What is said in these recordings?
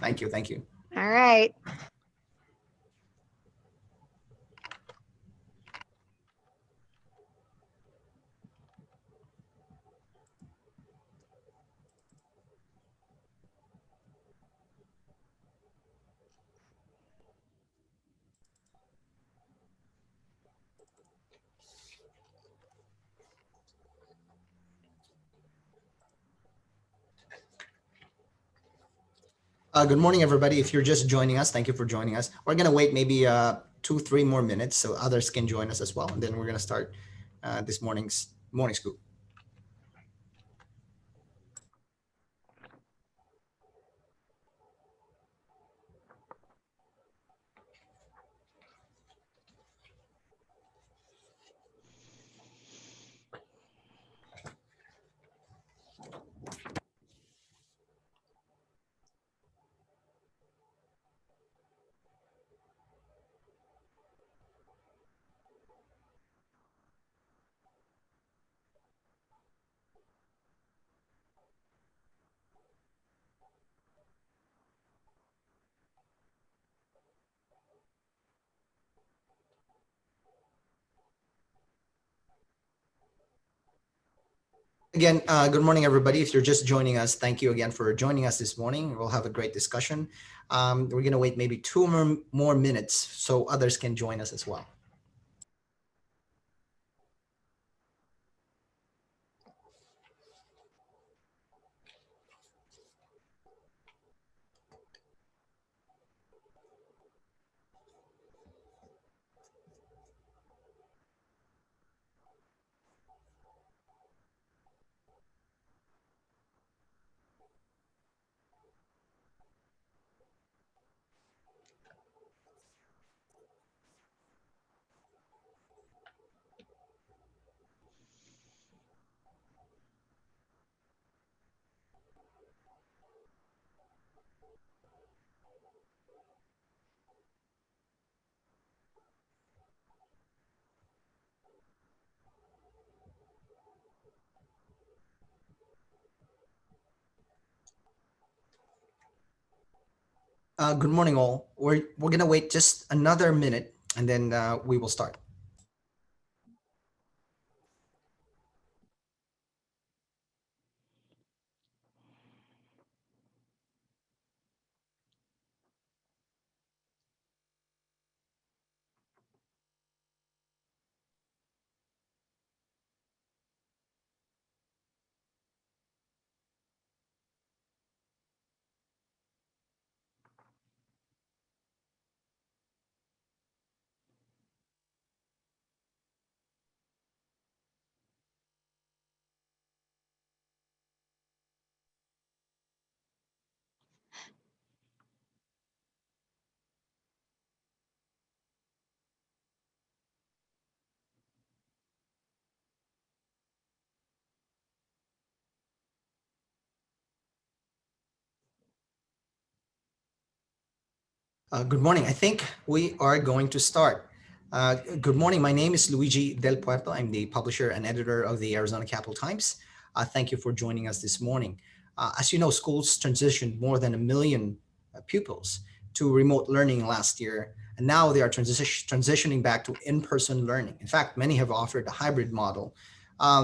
Thank you. Thank you. All right. Good morning, everybody. If you're just joining us, thank you for joining us. We're going to wait maybe 2-3 more minutes so others can join us as well. And then we're going to start this morning's morning scoop. Again, good morning, everybody. If you're just joining us, thank you again for joining us this morning. We'll have a great discussion. We're going to wait maybe 2 more minutes so others can join us as well. Good morning, all. We're going to wait just another minute and then we will start. Good morning. I think we are going to start. Good morning. My name is Luigi Del Puerto. I'm the publisher and editor of the Arizona Capital Times. Thank you for joining us this morning. As you know, schools transitioned more than 1 million pupils to remote learning last year, and now they are transitioning back to in-person learning. In fact, many have offered a hybrid model,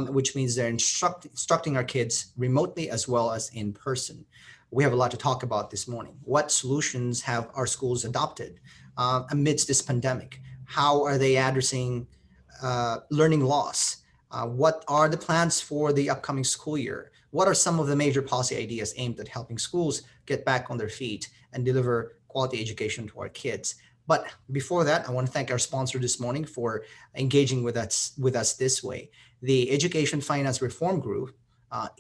which means they're instructing our kids remotely as well as in person. We have a lot to talk about this morning. What solutions have our schools adopted amidst this pandemic? How are they addressing learning loss? What are the plans for the upcoming school year? What are some of the major policy ideas aimed at helping schools get back on their feet and deliver quality education to our kids? But before that, I want to thank our sponsor this morning for engaging with us this way. The Education Finance Reform Group,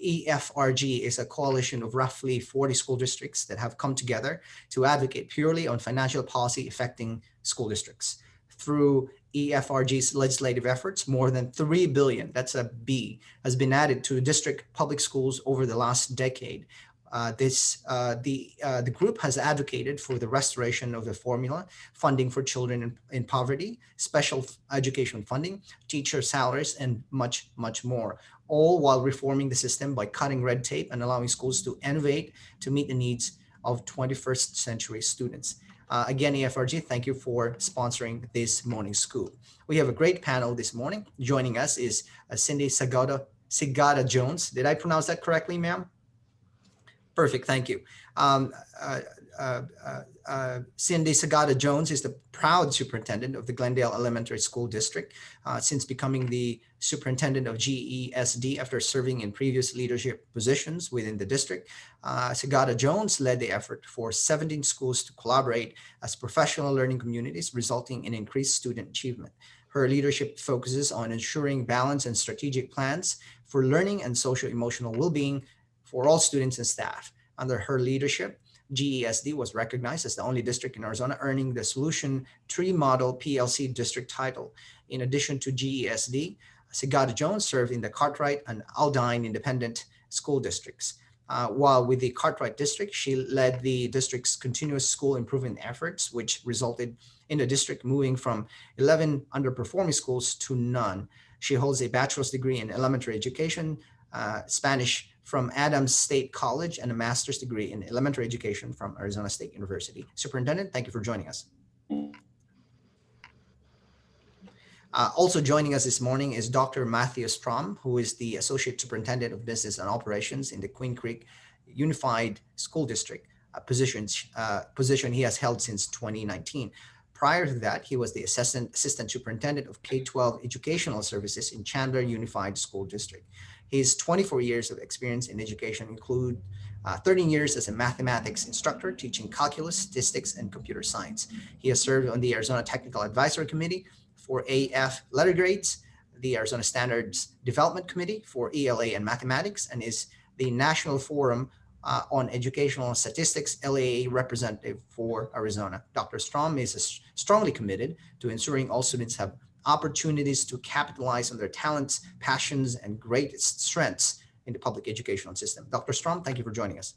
EFRG, is a coalition of roughly 40 school districts that have come together to advocate purely on financial policy affecting school districts. Through EFRG's legislative efforts, more than $3 billion, that's a B, has been added to district public schools over the last decade. The group has advocated for the restoration of the formula, funding for children in poverty, special education funding, teacher salaries, and much, much more, all while reforming the system by cutting red tape and allowing schools to innovate to meet the needs of 21st century students. Again, AFRG, thank you for sponsoring this morning's school. We have a great panel this morning. Joining us is Cindy Sagada Jones. Did I pronounce that correctly, ma'am? Perfect, thank you. Um, uh, uh, Cindy Sagada Jones is the proud superintendent of the Glendale Elementary School District since becoming the superintendent of GESD after serving in previous leadership positions within the district. Sagada Jones led the effort for 17 schools to collaborate as professional learning communities, resulting in increased student achievement. Her leadership focuses on ensuring balance and strategic plans for learning and social-emotional well-being for all students and staff. Under her leadership, GESD was recognized as the only district in Arizona earning the Solution Tree Model PLC district title. In addition to GESD, Sagada Jones served in the Cartwright and Aldine Independent School Districts. While with the Cartwright District, she led the district's continuous school improvement efforts, which resulted in the district moving from 11 underperforming schools to none. She holds a bachelor's degree in elementary education, Spanish from Adams State College, and a master's degree in elementary education from Arizona State University. Superintendent, thank you for joining us. Also joining us this morning is Dr. Matthew Strom, who is the Associate Superintendent of Business and Operations in the Queen Creek Unified School District, a position he has held since 2019. Prior to that, he was the Assistant Superintendent of K-12 Educational Services in Chandler Unified School District. His 24 years of experience in education include 13 years as a mathematics instructor teaching calculus, statistics, and computer science. He has served on the Arizona Technical Advisory Committee for AF letter grades, the Arizona Standards Development Committee for ELA and mathematics, and is the National Forum on Educational Statistics LAA representative for Arizona. Dr. Strom is strongly committed to ensuring all students have opportunities to capitalize on their talents, passions, and greatest strengths in the public educational system. Dr. Strom, thank you for joining us.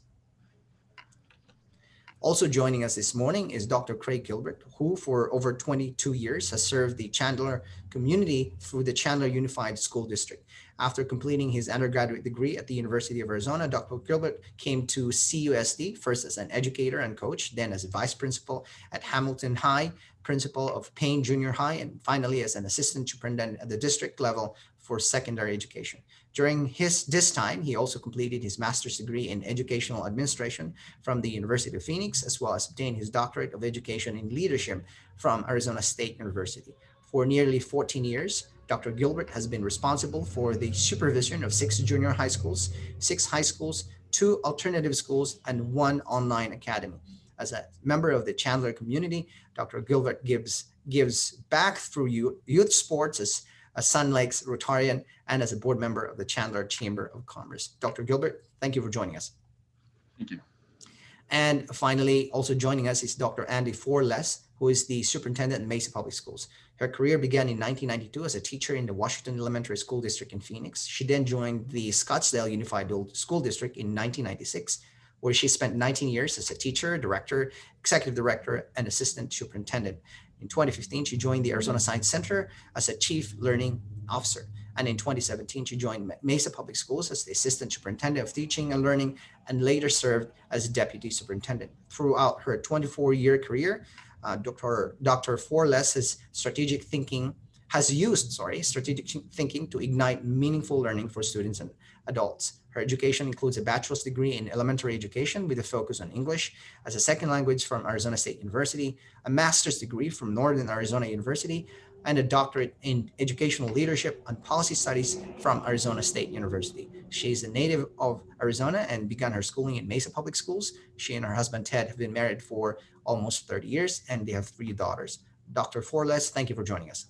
Also joining us this morning is Dr. Craig Gilbert, who for over 22 years has served the Chandler community through the Chandler Unified School District. After completing his undergraduate degree at the University of Arizona, Dr. Gilbert came to CUSD, first as an educator and coach, then as a vice principal at Hamilton High, principal of Payne Junior High, and finally as an assistant superintendent at the district level for secondary education. During this time, he also completed his master's degree in educational administration from the University of Phoenix, as well as obtained his doctorate of education in leadership from Arizona State University. For nearly 14 years, Dr. Gilbert has been responsible for the supervision of 6 junior high schools, 6 high schools, 2 alternative schools, and 1 online academy. As a member of the Chandler community, Dr. Gilbert gives back through youth sports as a Sun Lakes Rotarian and as a board member of the Chandler Chamber of Commerce. Dr. Gilbert, thank you for joining us. Thank you. And finally, also joining us is Dr. Andy Forles, who is the superintendent in Mesa Public Schools. Her career began in 1992 as a teacher in the Washington Elementary School District in Phoenix. She then joined the Scottsdale Unified School District in 1996, where she spent 19 years as a teacher, director, executive director, and assistant superintendent. In 2015, she joined the Arizona Science Center as a chief learning officer. And in 2017, she joined Mesa Public Schools as the assistant superintendent of teaching and learning, and later served as deputy superintendent. Throughout her 24-year career, Dr. Forles has used strategic thinking to ignite meaningful learning for students and adults. Her education includes a bachelor's degree in elementary education with a focus on English as a second language from Arizona State University, a master's degree from Northern Arizona University, and a doctorate in educational leadership and policy studies from Arizona State University. She is a native of Arizona and began her schooling in Mesa Public Schools. She and her husband, Ted, have been married for almost 30 years, and they have 3 daughters. Dr. Forles, thank you for joining us.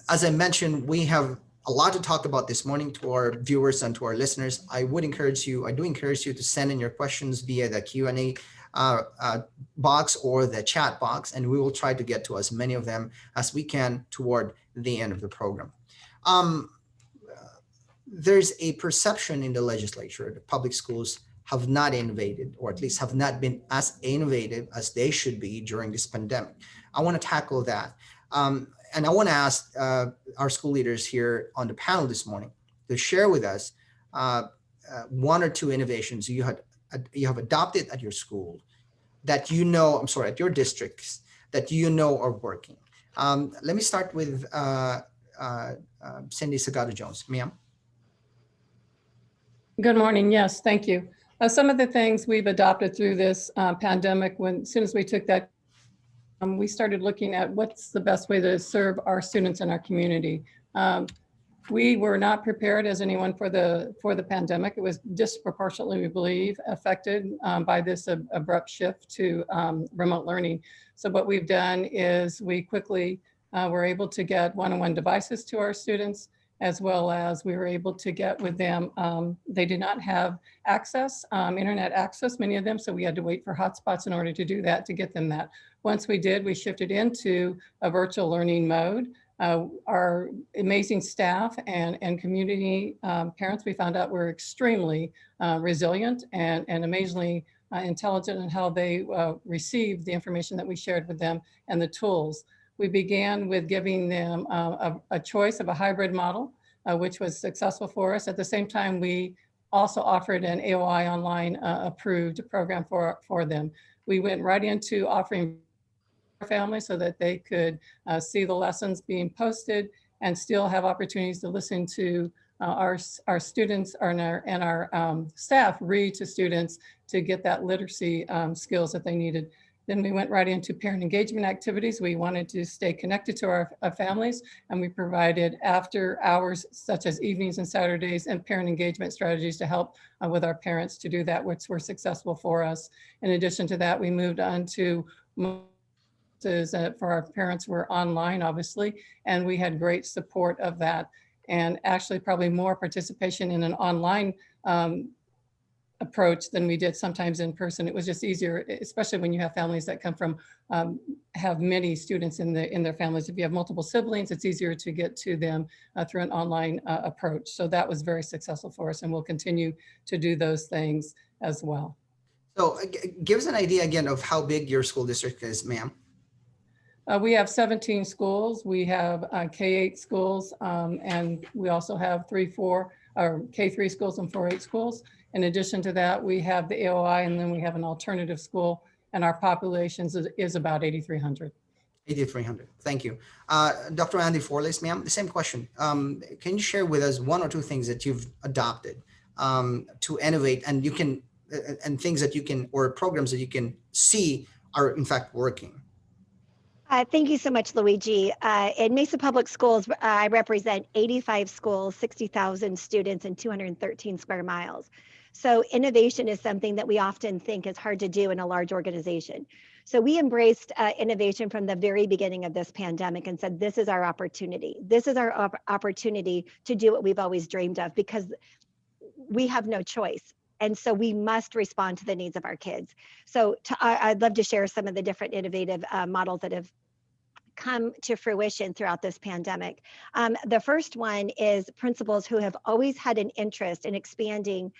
As I mentioned, we have a lot to talk about this morning to our viewers and to our listeners. I do encourage you to send in your questions via the Q&A box or the chat box, and we will try to get to as many of them as we can toward the end of the program. There's a perception in the legislature that public schools have not innovated, or at least have not been as innovative as they should be during this pandemic. I want to tackle that. And I want to ask our school leaders here on the panel this morning to share with us 1 or 2 innovations you had you have adopted at your school that you know, I'm sorry, at your districts that you know are working? Let me start with Cindy Sagada Jones, ma'am. Good morning. Yes, thank you. Some of the things we've adopted through this pandemic, as soon as we took that, we started looking at what's the best way to serve our students in our community. We were not prepared as anyone for the pandemic. It was disproportionately, we believe, affected by this abrupt shift to remote learning. So what we've done is we quickly were able to get one-on-one devices to our students, as well as we were able to get with them. They did not have access, internet access, many of them, so we had to wait for hotspots in order to do that, to get them that. Once we did, we shifted into a virtual learning mode. Our amazing staff and community parents, we found out, were extremely resilient and amazingly intelligent in how they received the information that we shared with them and the tools. We began with giving them a choice of a hybrid model, which was successful for us. At the same time, we also offered an AOI online approved program for them. We went right into offering families so that they could see the lessons being posted and still have opportunities to listen to our students and our staff read to students to get that literacy skills that they needed. Then we went right into parent engagement activities. We wanted to stay connected to our families, and we provided after hours, such as evenings and Saturdays, and parent engagement strategies to help with our parents to do that, which were successful for us. In addition to that, we moved on to for our parents were online, obviously, and we had great support of that, and actually probably more participation in an online approach than we did sometimes in person. It was just easier, especially when you have families that come from, have many students in their families. If you have multiple siblings, it's easier to get to them through an online approach. So that was very successful for us, and we'll continue to do those things as well. So give us an idea again of how big your school district is, ma'am. We have 17 schools. We have K-8 schools, and we also have K-3 schools and 4-8 schools. In addition to that, we have the AOI, and then we have an alternative school, and our population is about 8,300. 8,300. Thank you. Dr. Andy Forles, ma'am, the same question. Can you share with us one or two things that you've adopted to innovate, and you can, and things that you can, or programs that you can see are in fact working? Thank you so much, Luigi. In Mesa Public Schools, I represent 85 schools, 60,000 students, and 213 square miles. So innovation is something that we often think is hard to do in a large organization. So we embraced innovation from the very beginning of this pandemic and said, this is our opportunity. This is our opportunity to do what we've always dreamed of, because we have no choice. And so we must respond to the needs of our kids. So I'd love to share some of the different innovative models that have come to fruition throughout this pandemic. The first one is principals who have always had an interest in expanding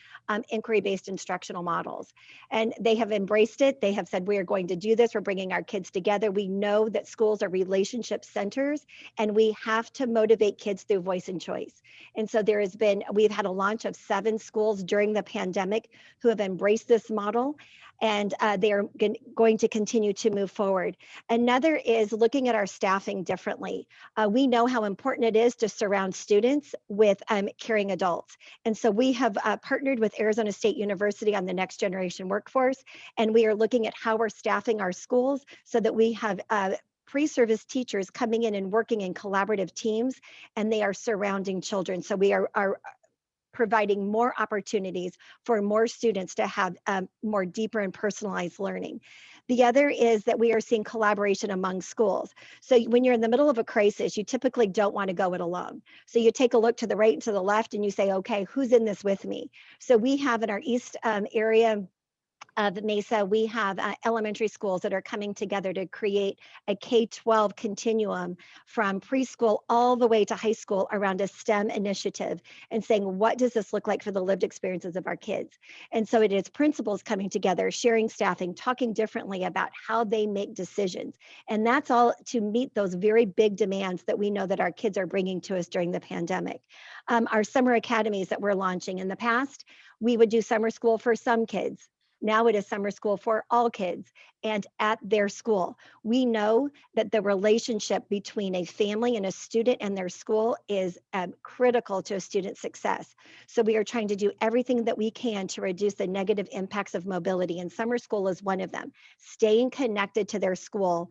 inquiry-based instructional models. And they have embraced it. They have said, we are going to do this. We're bringing our kids together. We know that schools are relationship centers, and we have to motivate kids through voice and choice. And so we've had a launch of 7 schools during the pandemic who have embraced this model, and they are going to continue to move forward. Another is looking at our staffing differently. We know how important it is to surround students with caring adults. And so we have partnered with Arizona State University on the next generation workforce, and we are looking at how we're staffing our schools so that we have pre-service teachers coming in and working in collaborative teams, and they are surrounding children. So we are providing more opportunities for more students to have more deeper and personalized learning. The other is that we are seeing collaboration among schools. So when you're in the middle of a crisis, you typically don't want to go it alone. So you take a look to the right and to the left and you say, okay, who's in this with me? So we have in our East area of Mesa, we have elementary schools that are coming together to create a K-12 continuum from preschool all the way to high school around a STEM initiative, and saying, what does this look like for the lived experiences of our kids? And so it is principals coming together, sharing staffing, talking differently about how they make decisions. And that's all to meet those very big demands that we know that our kids are bringing to us during the pandemic. Our summer academies that we're launching, in the past, we would do summer school for some kids. Now it is summer school for all kids and at their school. We know that the relationship between a family and a student and their school is critical to a student's success. So we are trying to do everything that we can to reduce the negative impacts of mobility, and summer school is one of them. Staying connected to their school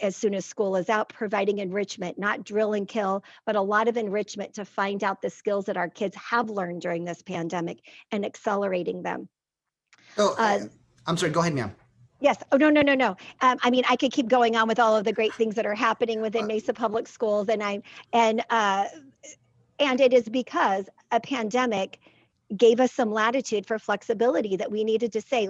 as soon as school is out, providing enrichment, not drill and kill, but a lot of enrichment to find out the skills that our kids have learned during this pandemic and accelerating them. So, I'm sorry, go ahead, ma'am. Yes. Oh, no, no, no, no. I mean, I could keep going on with all of the great things that are happening within Mesa Public Schools, and it is because a pandemic gave us some latitude for flexibility that we needed to say,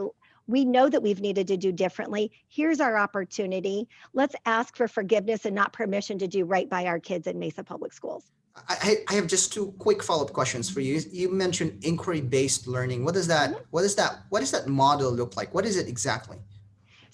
we know that we've needed to do differently. Here's our opportunity. Let's ask for forgiveness and not permission to do right by our kids in Mesa Public Schools. I have just two quick follow-up questions for you. You mentioned inquiry-based learning. What does that model look like? What is it exactly?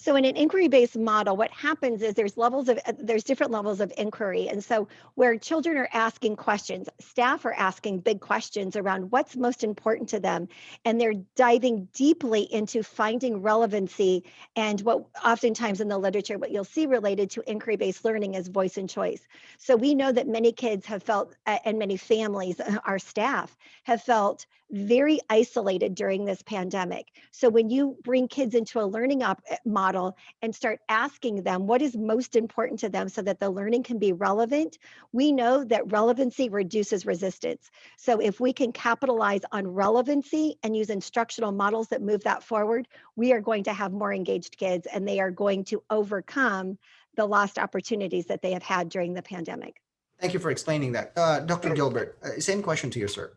So in an inquiry-based model, what happens is there's different levels of inquiry. And so where children are asking questions, staff are asking big questions around what's most important to them. And they're diving deeply into finding relevancy. And what oftentimes in the literature, what you'll see related to inquiry-based learning is voice and choice. So we know that many kids have felt, and many families, our staff, have felt very isolated during this pandemic. So when you bring kids into a learning model and start asking them what is most important to them so that the learning can be relevant, we know that relevancy reduces resistance. So if we can capitalize on relevancy and use instructional models that move that forward, we are going to have more engaged kids, and they are going to overcome the lost opportunities that they have had during the pandemic. Thank you for explaining that. Dr. Gilbert, same question to you, sir.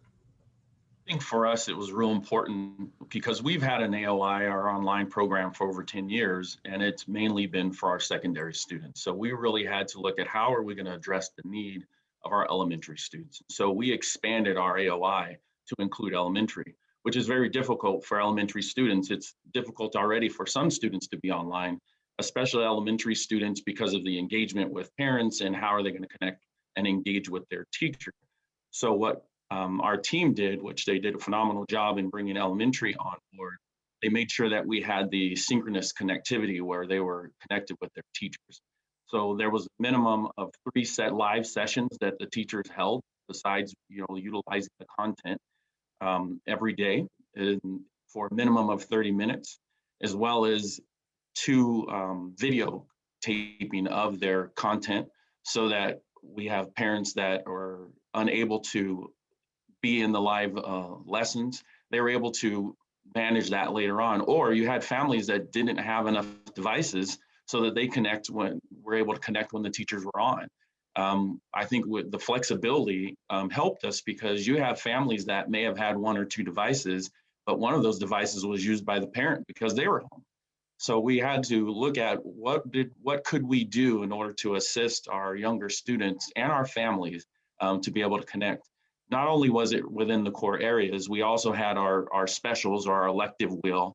I think for us, it was real important because we've had an AOI, our online program, for over 10 years, and it's mainly been for our secondary students. So we really had to look at how are we going to address the need of our elementary students. So we expanded our AOI to include elementary, which is very difficult for elementary students. It's difficult already for some students to be online, especially elementary students, because of the engagement with parents and how are they going to connect and engage with their teacher. So what our team did, which they did a phenomenal job in bringing elementary on board, they made sure that we had the synchronous connectivity where they were connected with their teachers. So there was a minimum of 3 live sessions that the teachers held, besides utilizing the content every day for a minimum of 30 minutes, as well as 2 video taping of their content, so that we have parents that are unable to be in the live lessons. They were able to manage that later on. Or you had families that didn't have enough devices so that they were able to connect when the teachers were on. I think with the flexibility helped us, because you have families that may have had 1 or 2 devices, but one of those devices was used by the parent because they were home. So we had to look at what could we do in order to assist our younger students and our families to be able to connect. Not only was it within the core areas, we also had our specials, or our elective wheel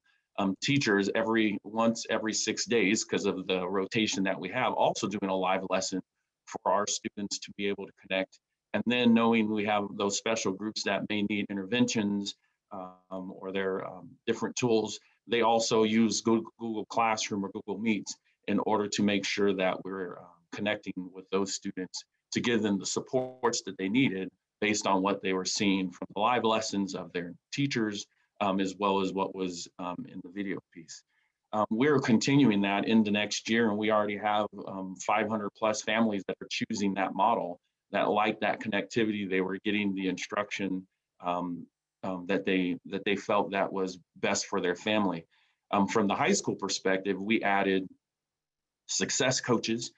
teachers once every 6 days, because of the rotation that we have, also doing a live lesson for our students to be able to connect. And then knowing we have those special groups that may need interventions or their different tools, they also use Google Classroom or Google Meets in order to make sure that we're connecting with those students to give them the supports that they needed based on what they were seeing from the live lessons of their teachers, as well as what was in the video piece. We're continuing that into next year, and we already have 500 plus families that are choosing that model, that like that connectivity. They were getting the instruction that they felt that was best for their family. From the high school perspective, we added success coaches,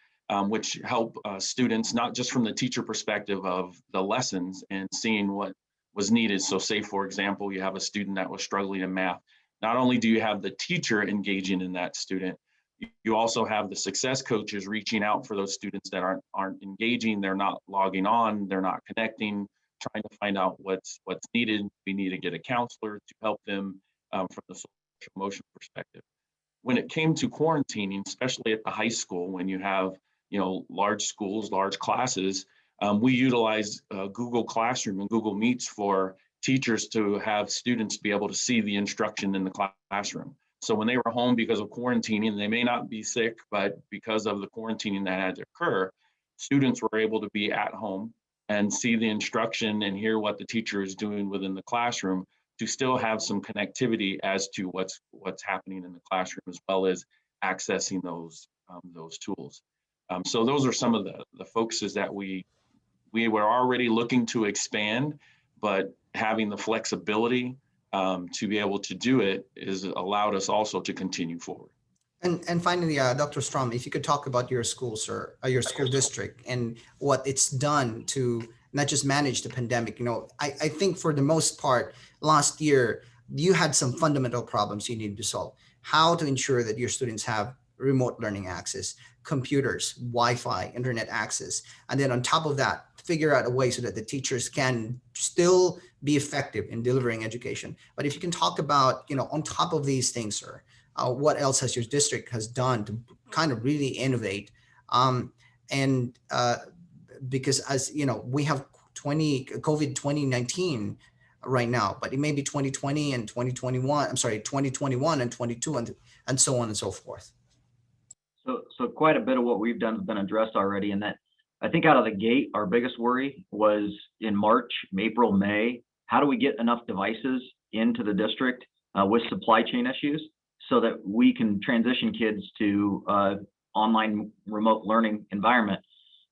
which help students, not just from the teacher perspective of the lessons and seeing what was needed. So say, for example, you have a student that was struggling in math. Not only do you have the teacher engaging in that student, you also have the success coaches reaching out for those students that aren't engaging, they're not logging on, they're not connecting, trying to find out what's needed. We need to get a counselor to help them from the social emotional perspective. When it came to quarantining, especially at the high school, when you have large schools, large classes, we utilize Google Classroom and Google Meets for teachers to have students be able to see the instruction in the classroom. So when they were home because of quarantining, they may not be sick, but because of the quarantining that had to occur, students were able to be at home and see the instruction and hear what the teacher is doing within the classroom to still have some connectivity as to what's happening in the classroom, as well as accessing those tools. So those are some of the focuses that we were already looking to expand, but having the flexibility to be able to do it is allowed us also to continue forward. And finally, Dr. Strom, if you could talk about your school, sir, your school district, and what it's done to not just manage the pandemic. I think for the most part, last year, you had some fundamental problems you needed to solve. How to ensure that your students have remote learning access, computers, Wi-Fi, internet access, and then on top of that, figure out a way so that the teachers can still be effective in delivering education. But if you can talk about, on top of these things, sir, what else has your district has done to kind of really innovate? Because as you know, we have COVID 2019 right now, but it may be 2020 and 2021. I'm sorry, 2021 and 22 and so on and so forth. So quite a bit of what we've done has been addressed already. And that I think out of the gate, our biggest worry was in March, April, May. How do we get enough devices into the district with supply chain issues so that we can transition kids to online remote learning environment?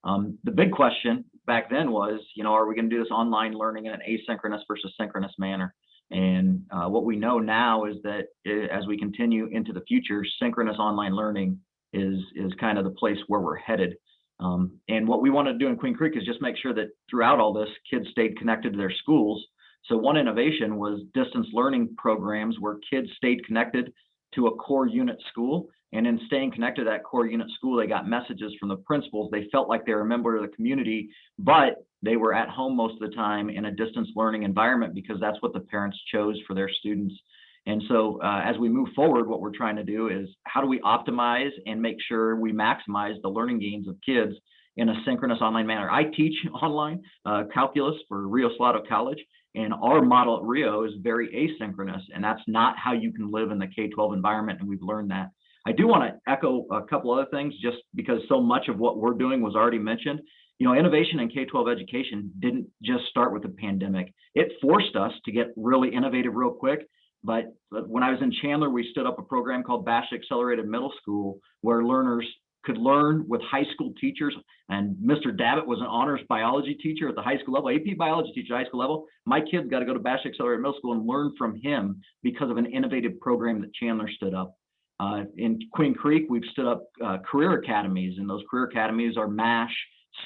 The big question back then was, are we going to do this online learning in an asynchronous versus synchronous manner? And what we know now is that as we continue into the future, synchronous online learning is kind of the place where we're headed. And what we want to do in Queen Creek is just make sure that throughout all this, kids stayed connected to their schools. So one innovation was distance learning programs where kids stayed connected to a core unit school. And in staying connected to that core unit school, they got messages from the principals. They felt like they were a member of the community, but they were at home most of the time in a distance learning environment because that's what the parents chose for their students. And so as we move forward, what we're trying to do is how do we optimize and make sure we maximize the learning gains of kids in a synchronous online manner? I teach online calculus for Rio Salado College, and our model at Rio is very asynchronous, and that's not how you can live in the K-12 environment, and we've learned that. I do want to echo a couple other things just because so much of what we're doing was already mentioned. Innovation in K-12 education didn't just start with the pandemic. It forced us to get really innovative real quick. But when I was in Chandler, we stood up a program called Bash Accelerated Middle School, where learners could learn with high school teachers. And Mr. Davitt was an honors biology teacher at the high school level, AP biology teacher at high school level. My kids got to go to Bash Accelerated Middle School and learn from him because of an innovative program that Chandler stood up. In Queen Creek, we've stood up career academies, and those career academies are MASH,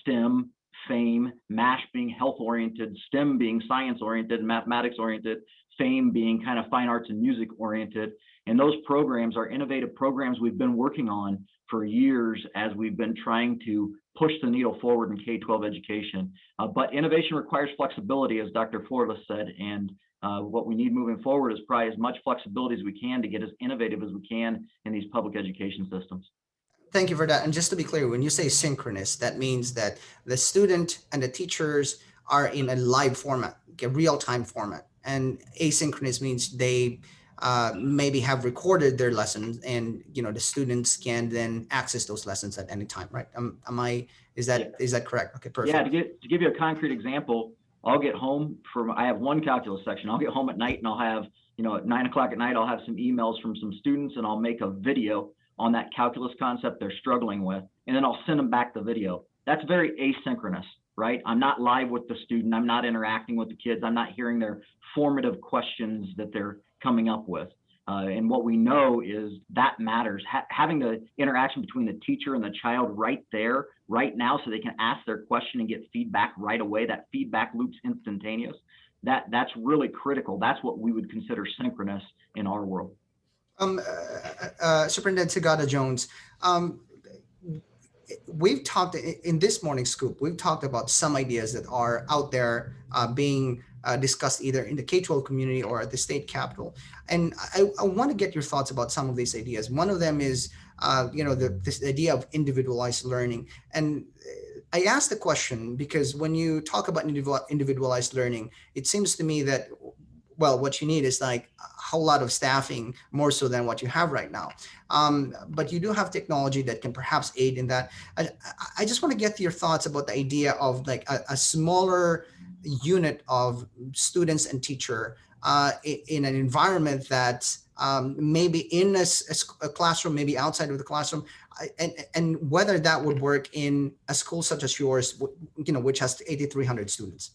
STEM, FAME, MASH being health-oriented, STEM being science-oriented, mathematics-oriented, FAME being kind of fine arts and music-oriented. And those programs are innovative programs we've been working on for years as we've been trying to push the needle forward in K-12 education. But innovation requires flexibility, as Dr. Flores said, and what we need moving forward is probably as much flexibility as we can to get as innovative as we can in these public education systems. Thank you for that. And just to be clear, when you say synchronous, that means that the student and the teachers are in a live format, a real-time format. And asynchronous means they maybe have recorded their lessons, and the students can then access those lessons at any time, right? Is that correct? Okay, perfect. Yeah, to give you a concrete example, I'll get home I have one calculus section. I'll get home at night and I'll have, at 9 o'clock at night, I'll have some emails from some students, and I'll make a video on that calculus concept they're struggling with, and then I'll send them back the video. That's very asynchronous, right? I'm not live with the student. I'm not interacting with the kids. I'm not hearing their formative questions that they're coming up with. And what we know is that matters. Having the interaction between the teacher and the child right there, right now, so they can ask their question and get feedback right away. That feedback loop's instantaneous. That's really critical. That's what we would consider synchronous in our world. Superintendent Sagada Jones, we've talked in this morning's scoop, we've talked about some ideas that are out there being discussed either in the K-12 community or at the state capitol. And I want to get your thoughts about some of these ideas. One of them is, this idea of individualized learning. And I asked the question because when you talk about individualized learning, it seems to me that well, what you need is like a whole lot of staffing, more so than what you have right now. But you do have technology that can perhaps aid in that. I just want to get your thoughts about the idea of like a smaller unit of students and teacher in an environment that maybe in a classroom, maybe outside of the classroom, and whether that would work in a school such as yours, which has 8,300 students.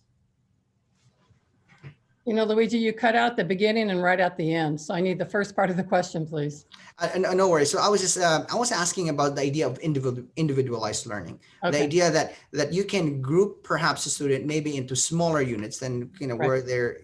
Luigi, you cut out the beginning and right at the end. So I need the first part of the question, please. No worries. So I was just I was asking about the idea of individualized learning. Okay. The idea that you can group perhaps a student maybe into smaller units than Right.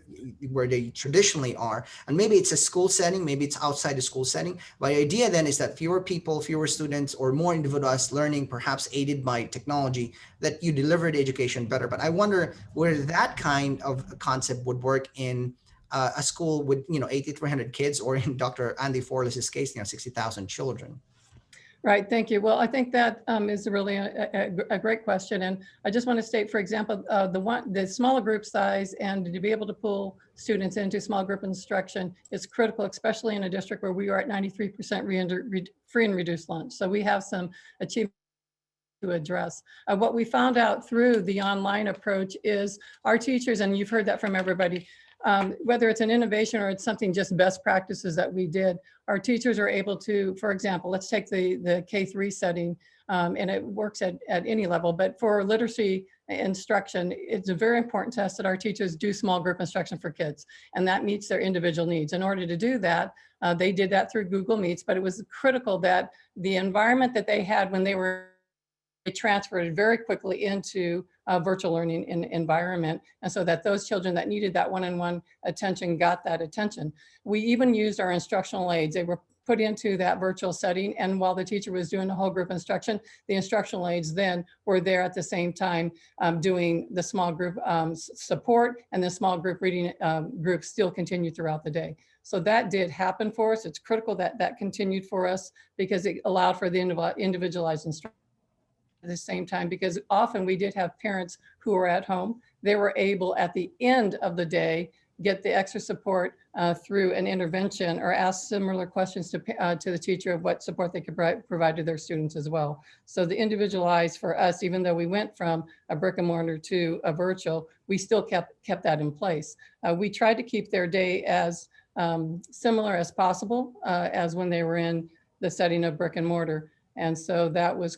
where they traditionally are, and maybe it's a school setting, maybe it's outside the school setting. But the idea then is that fewer people, fewer students, or more individualized learning, perhaps aided by technology, that you deliver the education better. But I wonder where that kind of concept would work in a school with 8,300 kids, or in Dr. Andy Forless's case, 60,000 children. Right, thank you. Well, I think that is really a great question. And I just want to state, for example, the smaller group size and to be able to pull students into small group instruction is critical, especially in a district where we are at 93% free and reduced lunch. So we have some achievements to address. What we found out through the online approach is our teachers, and you've heard that from everybody, whether it's an innovation or it's something just best practices that we did, our teachers are able to, for example, let's take the K-3 setting, and it works at any level, but for literacy instruction, it's a very important test that our teachers do small group instruction for kids, and that meets their individual needs. In order to do that, they did that through Google Meets, but it was critical that the environment that they had when they transferred very quickly into a virtual learning environment, and so that those children that needed that one-on-one attention got that attention. We even used our instructional aids. They were put into that virtual setting, and while the teacher was doing the whole group instruction, the instructional aids then were there at the same time doing the small group support, and the small group reading group still continued throughout the day. So that did happen for us. It's critical that that continued for us because it allowed for the individualized instruction at the same time, because often we did have parents who were at home. They were able at the end of the day get the extra support through an intervention or ask similar questions to the teacher of what support they could provide to their students as well. So the individualized for us, even though we went from a brick and mortar to a virtual, we still kept that in place. We tried to keep their day as similar as possible as when they were in the setting of brick and mortar. And so that was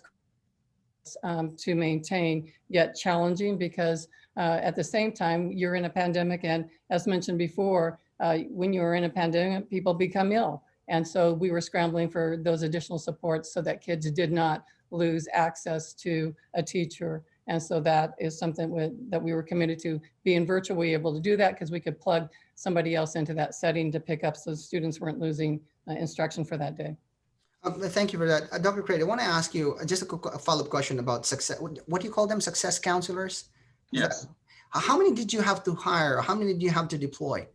to maintain, yet challenging, because at the same time you're in a pandemic, and as mentioned before, when you're in a pandemic, people become ill, and so we were scrambling for those additional supports so that kids did not lose access to a teacher. And so that is something that we were committed to. Being virtual, we were able to do that because we could plug somebody else into that setting to pick up, so students weren't losing instruction for that day. Thank you for that. Dr. Craig, I want to ask you just a quick follow-up question about success. What do you call them? Success counselors? Yes. How many did you have to hire? How many did you have to deploy?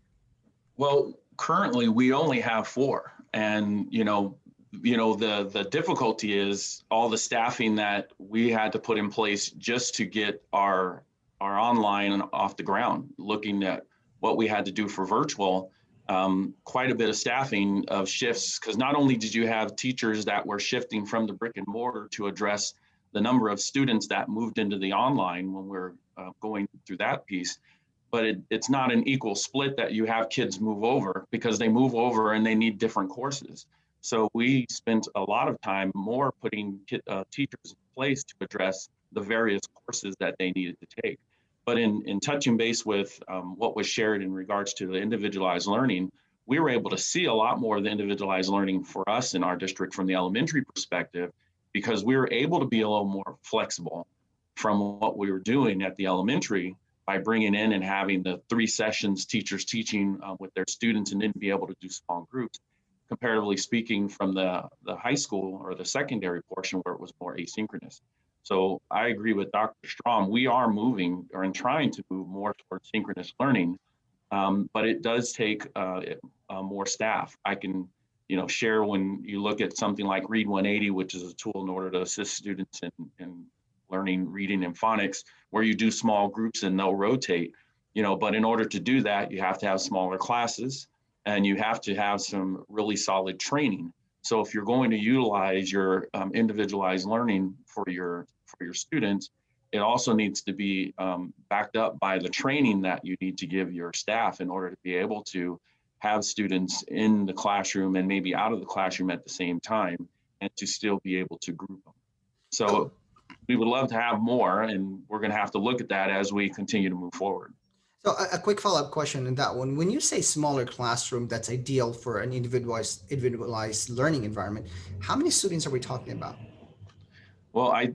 Well, currently we only have 4, and the difficulty is all the staffing that we had to put in place just to get our online off the ground. Looking at what we had to do for virtual. Quite a bit of staffing of shifts, because not only did you have teachers that were shifting from the brick and mortar to address the number of students that moved into the online when we're going through that piece, but it's not an equal split that you have kids move over, because they move over and they need different courses. So we spent a lot of time more putting teachers in place to address the various courses that they needed to take. But in touching base with what was shared in regards to the individualized learning, we were able to see a lot more of the individualized learning for us in our district from the elementary perspective, because we were able to be a little more flexible from what we were doing at the elementary by bringing in and having the 3 sessions teachers teaching with their students, and then be able to do small groups, comparatively speaking from the high school or the secondary portion where it was more asynchronous. So I agree with Dr. Strom. We are moving or in trying to move more towards synchronous learning, but it does take more staff. I can, share when you look at something like Read 180, which is a tool in order to assist students in learning reading and phonics, where you do small groups and they'll rotate. but in order to do that, you have to have smaller classes and you have to have some really solid training. So if you're going to utilize your individualized learning for your students, it also needs to be backed up by the training that you need to give your staff in order to be able to have students in the classroom and maybe out of the classroom at the same time, and to still be able to group them. So we would love to have more, and we're going to have to look at that as we continue to move forward. So a quick follow-up question on that one. When you say smaller classroom that's ideal for an individualized learning environment, how many students are we talking about? Well, I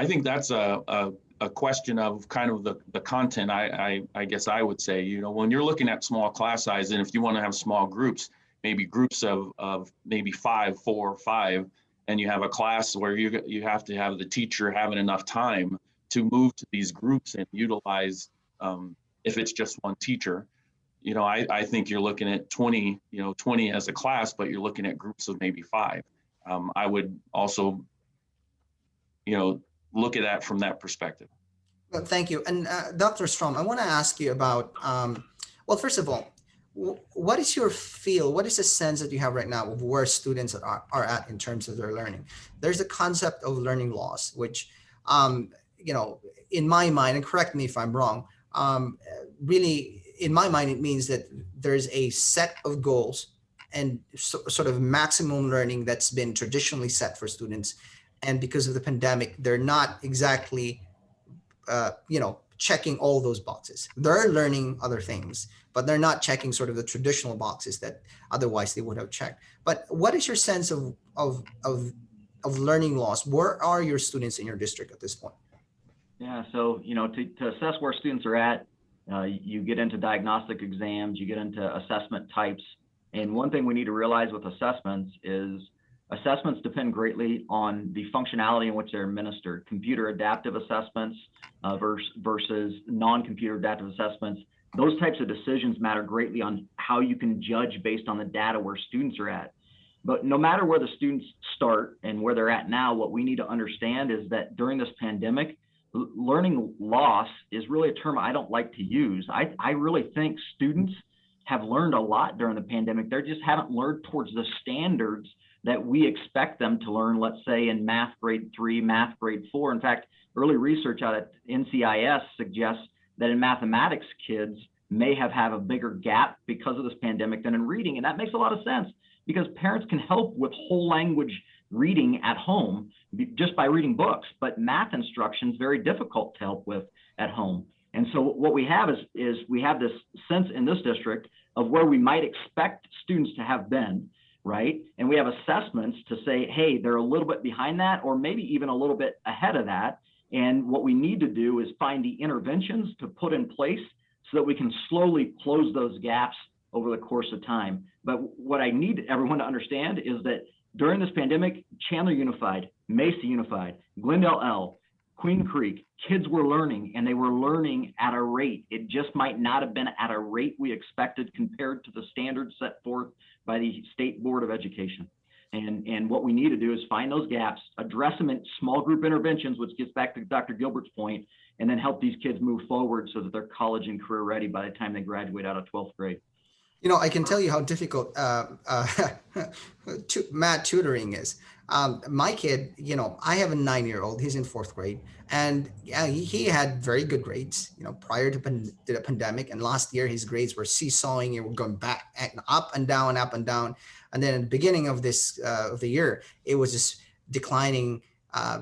think that's a question of kind of the content. I guess I would say, when you're looking at small class size, and if you want to have small groups, maybe groups of maybe 4 or 5, and you have a class where you have to have the teacher having enough time to move to these groups and utilize, if it's just one teacher, I think you're looking at 20 as a class, but you're looking at groups of maybe 5. I would also, look at that from that perspective. Well, thank you. And Dr. Strom, I want to ask you about, well, first of all, what is your feel? What is the sense that you have right now of where students are at in terms of their learning? There's a concept of learning loss, which, in my mind, and correct me if I'm wrong, really, in my mind, it means that there's a set of goals and sort of maximum learning that's been traditionally set for students. And because of the pandemic, they're not exactly, checking all those boxes. They're learning other things, but they're not checking sort of the traditional boxes that otherwise they would have checked. But what is your sense of learning loss? Where are your students in your district at this point? Yeah, so, to assess where students are at, you get into diagnostic exams, you get into assessment types. And one thing we need to realize with assessments is assessments depend greatly on the functionality in which they're administered. Computer adaptive assessments versus non-computer adaptive assessments, those types of decisions matter greatly on how you can judge based on the data where students are at. But no matter where the students start and where they're at now, what we need to understand is that during this pandemic, learning loss is really a term I don't like to use. I really think students have learned a lot during the pandemic. They just haven't learned towards the standards that we expect them to learn, let's say in math grade 3, math grade 4. In fact, early research out at NCIS suggests that in mathematics, kids may have a bigger gap because of this pandemic than in reading. And that makes a lot of sense because parents can help with whole language reading at home just by reading books, but math instruction is very difficult to help with at home. And so what we have is we have this sense in this district of where we might expect students to have been, right? And we have assessments to say, hey, they're a little bit behind that, or maybe even a little bit ahead of that. And what we need to do is find the interventions to put in place so that we can slowly close those gaps over the course of time. But what I need everyone to understand is that during this pandemic, Chandler Unified, Mesa Unified, Glendale L, Queen Creek, kids were learning, and they were learning at a rate. It just might not have been at a rate we expected compared to the standards set forth by the State Board of Education. And what we need to do is find those gaps, address them in small group interventions, which gets back to Dr. Gilbert's point, and then help these kids move forward so that they're college and career ready by the time they graduate out of 12th grade. I can tell you how difficult math tutoring is. My kid, I have a 9-year-old, he's in 4th grade, and he had very good grades, prior to the pandemic. And last year, his grades were seesawing and were going back and up and down, up and down. And then at the beginning of this, of the year, it was just declining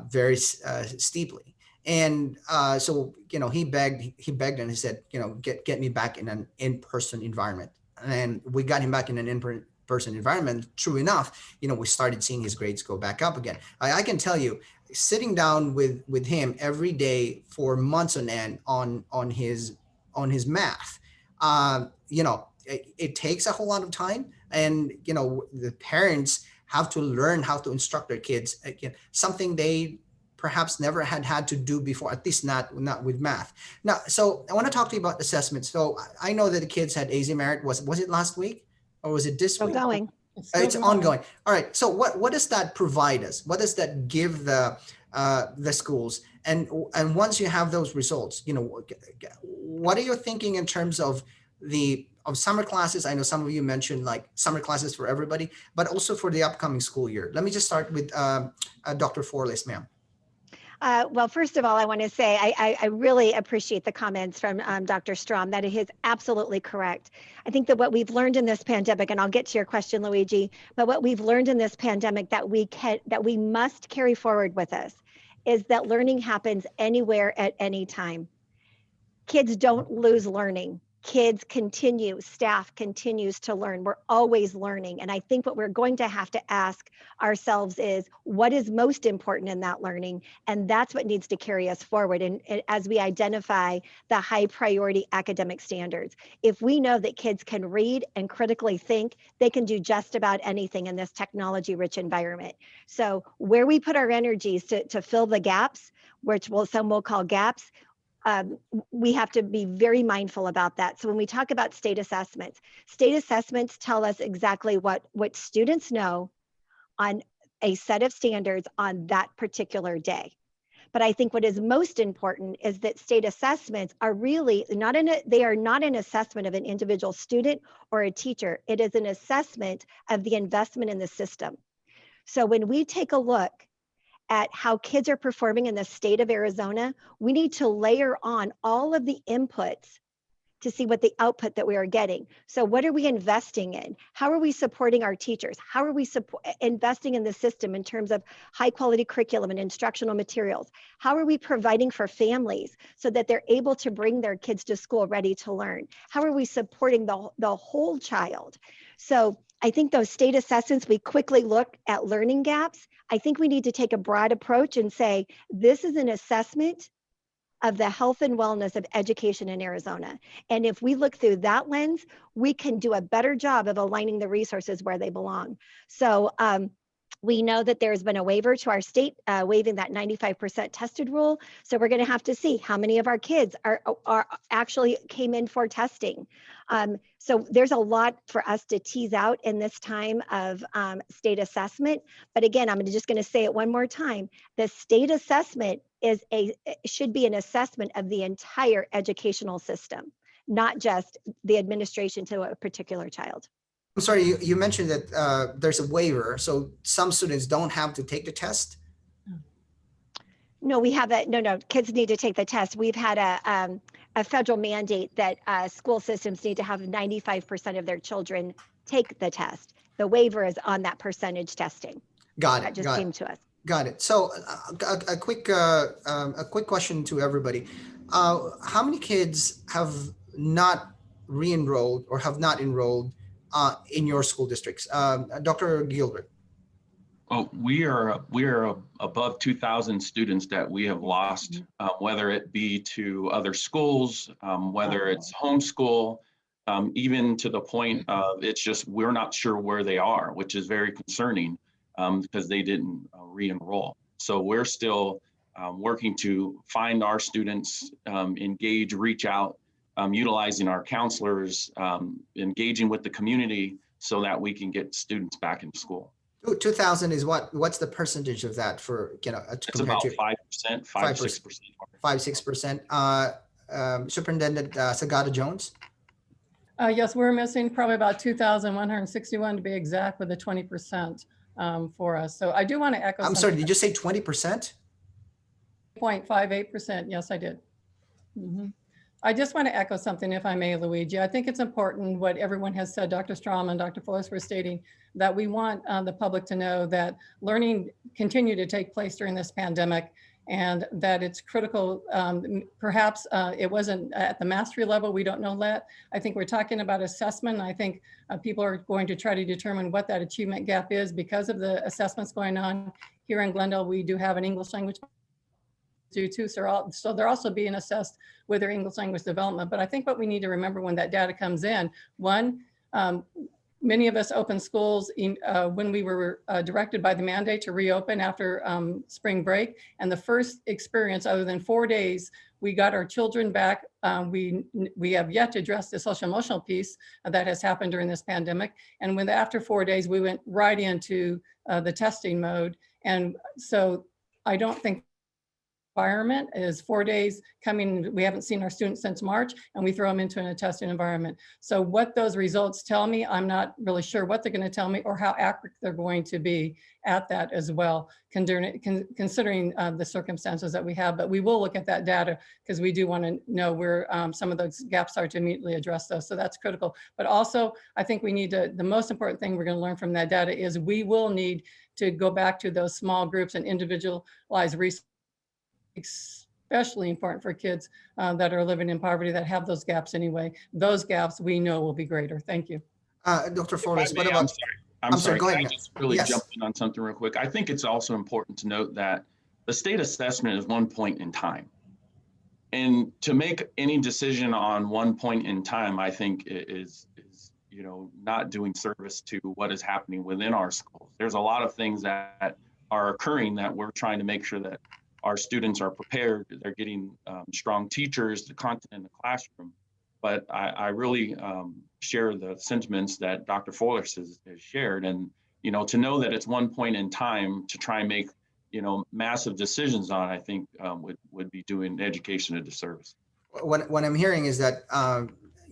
very steeply. And so, he begged and he said, get me back in an in-person environment. And we got him back in an in-person environment. True enough, we started seeing his grades go back up again. I can tell you, sitting down with him every day for months on end on his math, it takes a whole lot of time. And the parents have to learn how to instruct their kids, something they perhaps never had to do before, at least not with math. Now, so I want to talk to you about assessments. So I know that the kids had AZ Merit. Was it last week or was it this week? Going. It's ongoing. All right. So what does that provide us? What does that give the the schools, and once you have those results, what are you thinking in terms of summer classes? I know some of you mentioned like summer classes for everybody, but also for the upcoming school year. Let me just start with Dr. Forles, ma'am. Well, first of all, I want to say I really appreciate the comments from Dr. Strom, that it is absolutely correct. I think that what we've learned in this pandemic, and I'll get to your question, Luigi, but what we've learned in this pandemic that we must carry forward with us is that learning happens anywhere at any time. Kids don't lose learning. Kids continue, staff continues to learn. We're always learning. And I think what we're going to have to ask ourselves is what is most important in that learning? And that's what needs to carry us forward. And as we identify the high priority academic standards, if we know that kids can read and critically think, they can do just about anything in this technology rich environment. So where we put our energies to fill the gaps, which some will call gaps, we have to be very mindful about that. So when we talk about state assessments tell us exactly what students know on a set of standards on that particular day. But I think what is most important is that state assessments are really they are not an assessment of an individual student or a teacher. It is an assessment of the investment in the system. So when we take a look at how kids are performing in the state of Arizona, we need to layer on all of the inputs to see what the output that we are getting. So what are we investing in? How are we supporting our teachers? How are we investing in the system in terms of high quality curriculum and instructional materials? How are we providing for families so that they're able to bring their kids to school ready to learn? How are we supporting the whole child? So I think those state assessments, we quickly look at learning gaps. I think we need to take a broad approach and say, this is an assessment of the health and wellness of education in Arizona. And if we look through that lens, we can do a better job of aligning the resources where they belong. So we know that there's been a waiver to our state, waiving that 95% tested rule. So we're going to have to see how many of our kids are actually came in for testing. So there's a lot for us to tease out in this time of state assessment. But again, I'm just going to say it one more time. The state assessment should be an assessment of the entire educational system, not just the administration to a particular child. I'm sorry, you mentioned that there's a waiver, so some students don't have to take the test? No, we have no, kids need to take the test. We've had a federal mandate that school systems need to have 95% of their children take the test. The waiver is on that percentage testing. Got it. That just came to us. Got it. So a quick question to everybody. How many kids have not re-enrolled or have not enrolled in your school districts? Dr. Gilbert. Oh, we are above 2,000 students that we have lost, whether it be to other schools, whether it's homeschool, even to the point of it's just we're not sure where they are, which is very concerning because they didn't re-enroll. So we're still working to find our students, engage, reach out, utilizing our counselors, engaging with the community so that we can get students back in school. 2,000 is what's the percentage of that for, it's about 5%, 5-6%. 5-6%. Superintendent Sagada Jones? Yes, we're missing probably about 2,161 to be exact, with the 20% for us. So I do want to echo. I'm sorry, did you say 20%? 0.58%. Yes, I did. Mm-hmm. I just want to echo something, if I may, Luigi. I think it's important what everyone has said, Dr. Strom and Dr. Forrest were stating, that we want the public to know that learning continued to take place during this pandemic and that it's critical. Perhaps it wasn't at the mastery level, we don't know that. I think we're talking about assessment. I think people are going to try to determine what that achievement gap is because of the assessments going on. Here in Glendale, we do have an English language too, so they're also being assessed with their English language development. But I think what we need to remember when that data comes in, one, many of us opened schools when we were directed by the mandate to reopen after spring break. And the first experience, other than 4 days, we got our children back. We have yet to address the social emotional piece that has happened during this pandemic. And after 4 days, we went right into the testing mode. And so I don't think environment is 4 days coming. We haven't seen our students since March, and we throw them into a testing environment. So what those results tell me, I'm not really sure what they're going to tell me or how accurate they're going to be at that as well, considering the circumstances that we have. But we will look at that data because we do want to know where some of those gaps are to immediately address those. So that's critical. But also, I think we need to, the most important thing we're going to learn from that data is we will need to go back to those small groups and individualized research, especially important for kids that are living in poverty that have those gaps anyway. Those gaps we know will be greater. Thank you. Dr. Flores, what I'm about? sorry. I'm sorry. Go Can ahead. I just really Yes. jump in on something real quick? I think it's also important to note that the state assessment is one point in time. And to make any decision on one point in time, I think is not doing service to what is happening within our schools. There's a lot of things that are occurring that we're trying to make sure that our students are prepared, they're getting strong teachers, the content in the classroom. But I really share the sentiments that Dr. Flores has shared. And, to know that it's one point in time to try and make, massive decisions on, I think would be doing education a disservice. What I'm hearing is that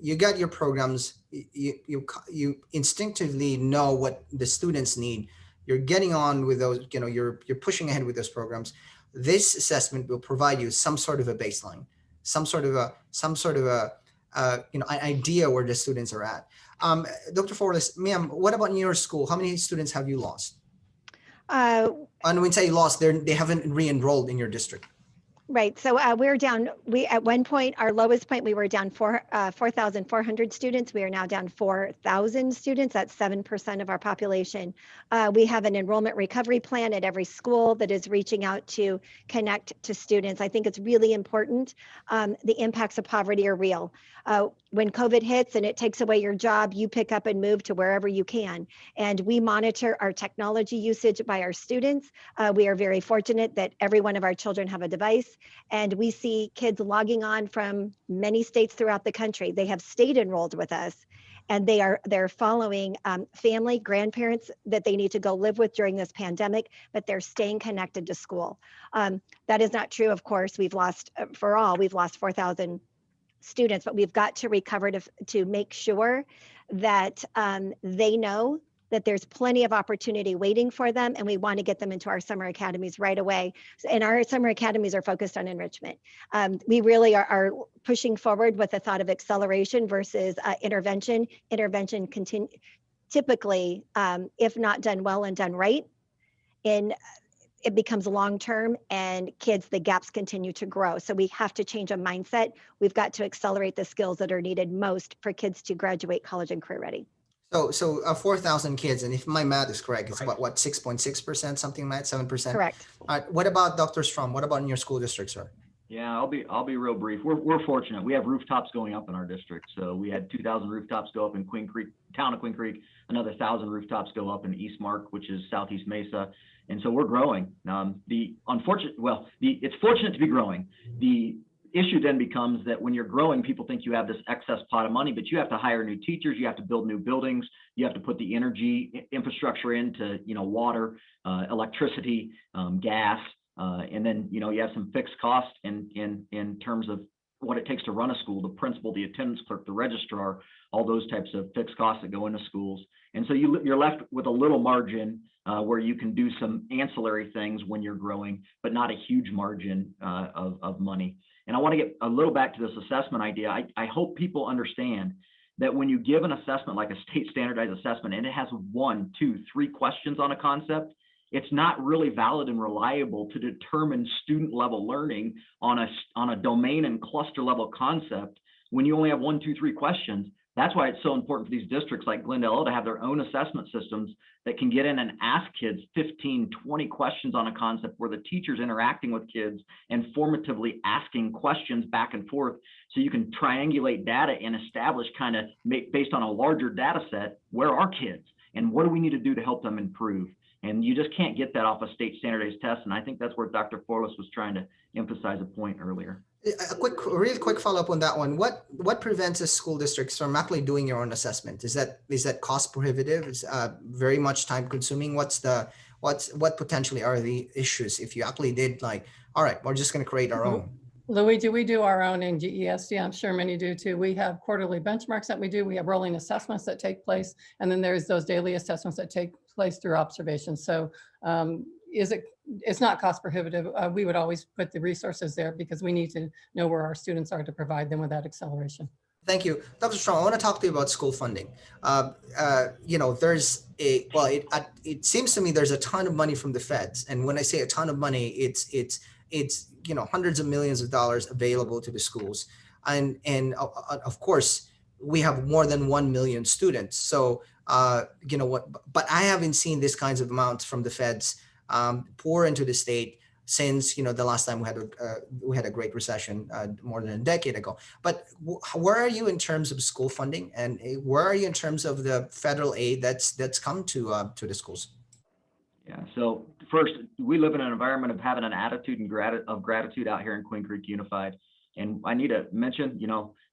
you got your programs, you instinctively know what the students need. You're getting on with those, you're pushing ahead with those programs. This assessment will provide you some sort of a baseline, some sort of a an idea where the students are at. Dr. Flores, ma'am, what about in your school? How many students have you lost? And when we say lost, they haven't re-enrolled in your district. Right. So we're down. At one point, our lowest point, we were down 4,400 students. We are now down 4,000 students. That's 7% of our population. We have an enrollment recovery plan at every school that is reaching out to connect to students. I think it's really important. The impacts of poverty are real. When COVID hits and it takes away your job, you pick up and move to wherever you can. And we monitor our technology usage by our students. We are very fortunate that every one of our children have a device. And we see kids logging on from many states throughout the country. They have stayed enrolled with us, and they're following family, grandparents that they need to go live with during this pandemic, but they're staying connected to school. That is not true, of course. We've lost 4,000 students, but we've got to recover to make sure that they know that there's plenty of opportunity waiting for them, and we want to get them into our summer academies right away. And our summer academies are focused on enrichment. We really are pushing forward with the thought of acceleration versus intervention. Intervention typically, if not done well and done right, it becomes long-term, and the gaps continue to grow. So we have to change a mindset. We've got to accelerate the skills that are needed most for kids to graduate college and career ready. So 4,000 kids, and if my math is correct, it's about what, 6.6%, something like that, 7%? Correct. All right. What about Dr. Strom? What about in your school district, sir? Yeah, I'll be real brief. We're fortunate. We have rooftops going up in our district. So we had 2,000 rooftops go up in Queen Creek, town of Queen Creek. Another 1,000 rooftops go up in East Mark, which is Southeast Mesa. And so we're growing. It's fortunate to be growing. The issue then becomes that when you're growing, people think you have this excess pot of money, but you have to hire new teachers, you have to build new buildings, you have to put the energy infrastructure into, water, electricity, gas, and then, you have some fixed costs in terms of what it takes to run a school, the principal, the attendance clerk, the registrar, all those types of fixed costs that go into schools. And so you're left with a little margin where you can do some ancillary things when you're growing, but not a huge margin of money. And I want to get a little back to this assessment idea. I hope people understand that when you give an assessment like a state standardized assessment and it has 1, 2, 3 questions on a concept, it's not really valid and reliable to determine student level learning on a domain and cluster level concept when you only have 1, 2, 3 questions. That's why it's so important for these districts like Glendale to have their own assessment systems that can get in and ask kids 15, 20 questions on a concept where the teacher's interacting with kids and formatively asking questions back and forth, so you can triangulate data and establish based on a larger data set, where are kids and what do we need to do to help them improve? And you just can't get that off a state standardized test. And I think that's where Dr. Flores was trying to emphasize a point earlier. Real quick follow-up on that one. What prevents a school districts from actually doing your own assessment? Is that cost prohibitive? Is very much time consuming? What's the what potentially are the issues if you actually did like, all right, we're just going to create our own? Luigi, we do our own in GESD. I'm sure many do too. We have quarterly benchmarks that we do. We have rolling assessments that take place. And then there's those daily assessments that take place through observation. So it's not cost prohibitive. We would always put the resources there because we need to know where our students are to provide them with that acceleration. Thank you. Dr. Strong, I want to talk to you about school funding. There's it seems to me there's a ton of money from the feds. And when I say a ton of money, it's hundreds of millions of dollars available to the schools. And of course, we have more than 1 million students. So, but I haven't seen these kinds of amounts from the feds pour into the state since the last time we had a great recession more than a decade ago. But where are you in terms of school funding, and where are you in terms of the federal aid that's come to the schools? Yeah. So first, we live in an environment of having an attitude of gratitude out here in Queen Creek Unified, and I need to mention,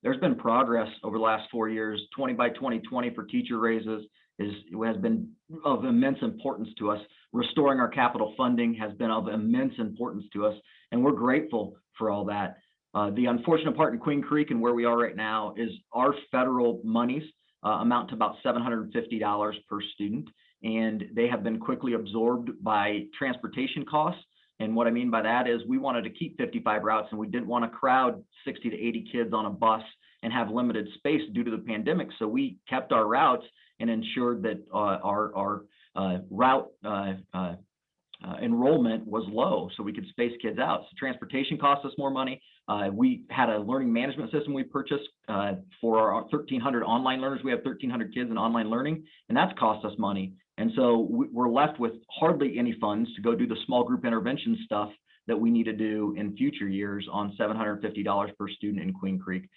there's been progress over the last 4 years. 20 by 2020 for teacher raises has been of immense importance to us. Restoring our capital funding has been of immense importance to us, and we're grateful for all that. The unfortunate part in Queen Creek and where we are right now is our federal monies amount to about $750 per student, and they have been quickly absorbed by transportation costs. And what I mean by that is we wanted to keep 55 routes, and we didn't want to crowd 60 to 80 kids on a bus and have limited space due to the pandemic. So we kept our routes and ensured that our route enrollment was low so we could space kids out. So transportation cost us more money. We had a learning management system we purchased for our 1,300 online learners. We have 1,300 kids in online learning, and that's cost us money. And so we're left with hardly any funds to go do the small group intervention stuff that we need to do in future years on $750 per student in Queen Creek.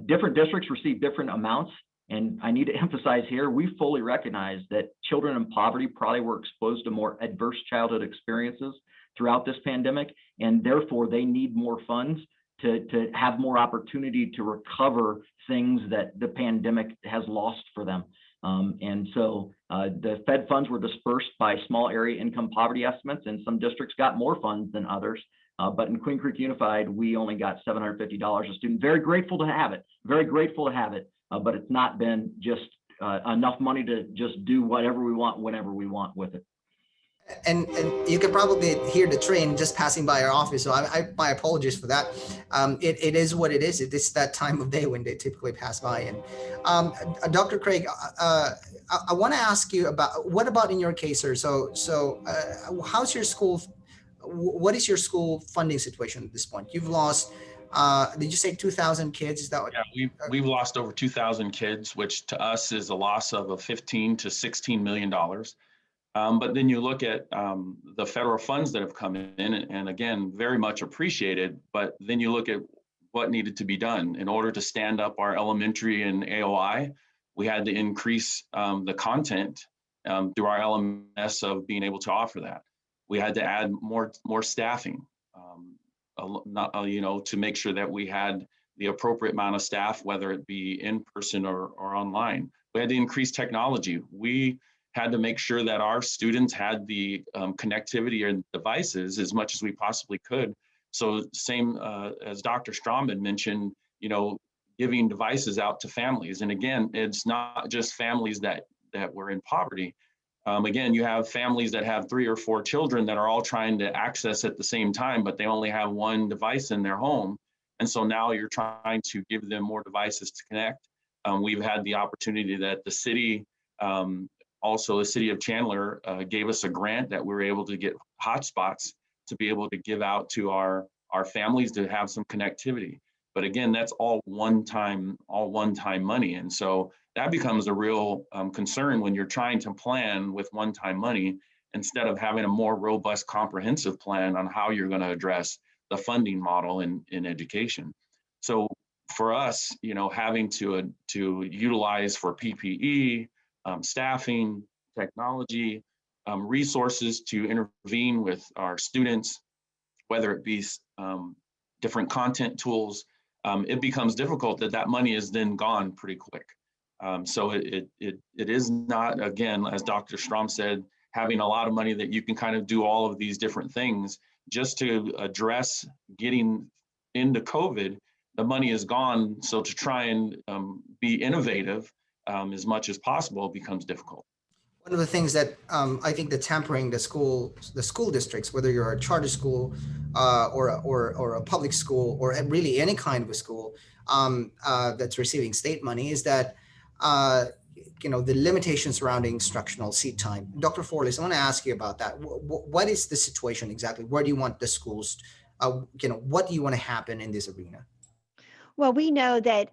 Different districts receive different amounts. And I need to emphasize here, we fully recognize that children in poverty probably were exposed to more adverse childhood experiences throughout this pandemic, and therefore they need more funds to have more opportunity to recover things that the pandemic has lost for them. And so the Fed funds were dispersed by small area income poverty estimates, and some districts got more funds than others. But in Queen Creek Unified, we only got $750 a student. Very grateful to have it. Very grateful to have it. But it's not been just enough money to just do whatever we want, whenever we want with it. And you can probably hear the train just passing by our office. So my apologies for that. It is what it is. It is that time of day when they typically pass by. And Dr. Craig, I want to ask you about, what about in your case, sir? So how's your school? What is your school funding situation at this point? You've lost, did you say 2,000 kids? Is that what? Yeah, we've lost over 2,000 kids, which to us is a loss of $15 to $16 million. But then you look at the federal funds that have come in, and again, very much appreciated, but then you look at what needed to be done. In order to stand up our elementary and AOI, we had to increase the content through our LMS of being able to offer that. We had to add more staffing, to make sure that we had the appropriate amount of staff, whether it be in person or online. We had to increase technology. We had to make sure that our students had the connectivity and devices as much as we possibly could. So same as Dr. Strom had mentioned, giving devices out to families. And again, it's not just families that were in poverty. Again, you have families that have 3 or 4 children that are all trying to access at the same time, but they only have one device in their home. And so now you're trying to give them more devices to connect. We've had the opportunity that the city, also the city of Chandler, gave us a grant that we were able to get hotspots to be able to give out to our families to have some connectivity. But again, that's all one-time money. And so that becomes a real concern when you're trying to plan with one-time money instead of having a more robust, comprehensive plan on how you're going to address the funding model in education. So for us, having to utilize for PPE, staffing, technology, resources to intervene with our students, whether it be different content tools, it becomes difficult that money is then gone pretty quick. So it is not, again, as Dr. Strom said, having a lot of money that you can kind of do all of these different things just to address getting into COVID. The money is gone. So to try and be innovative as much as possible becomes difficult. One of the things that I think that tempering the school districts, whether you're a charter school or a public school or really any kind of a school that's receiving state money, is that the limitations surrounding instructional seat time. Dr. Forlis, I want to ask you about that. What is the situation exactly? Where do you want the schools? What do you want to happen in this arena? Well, we know that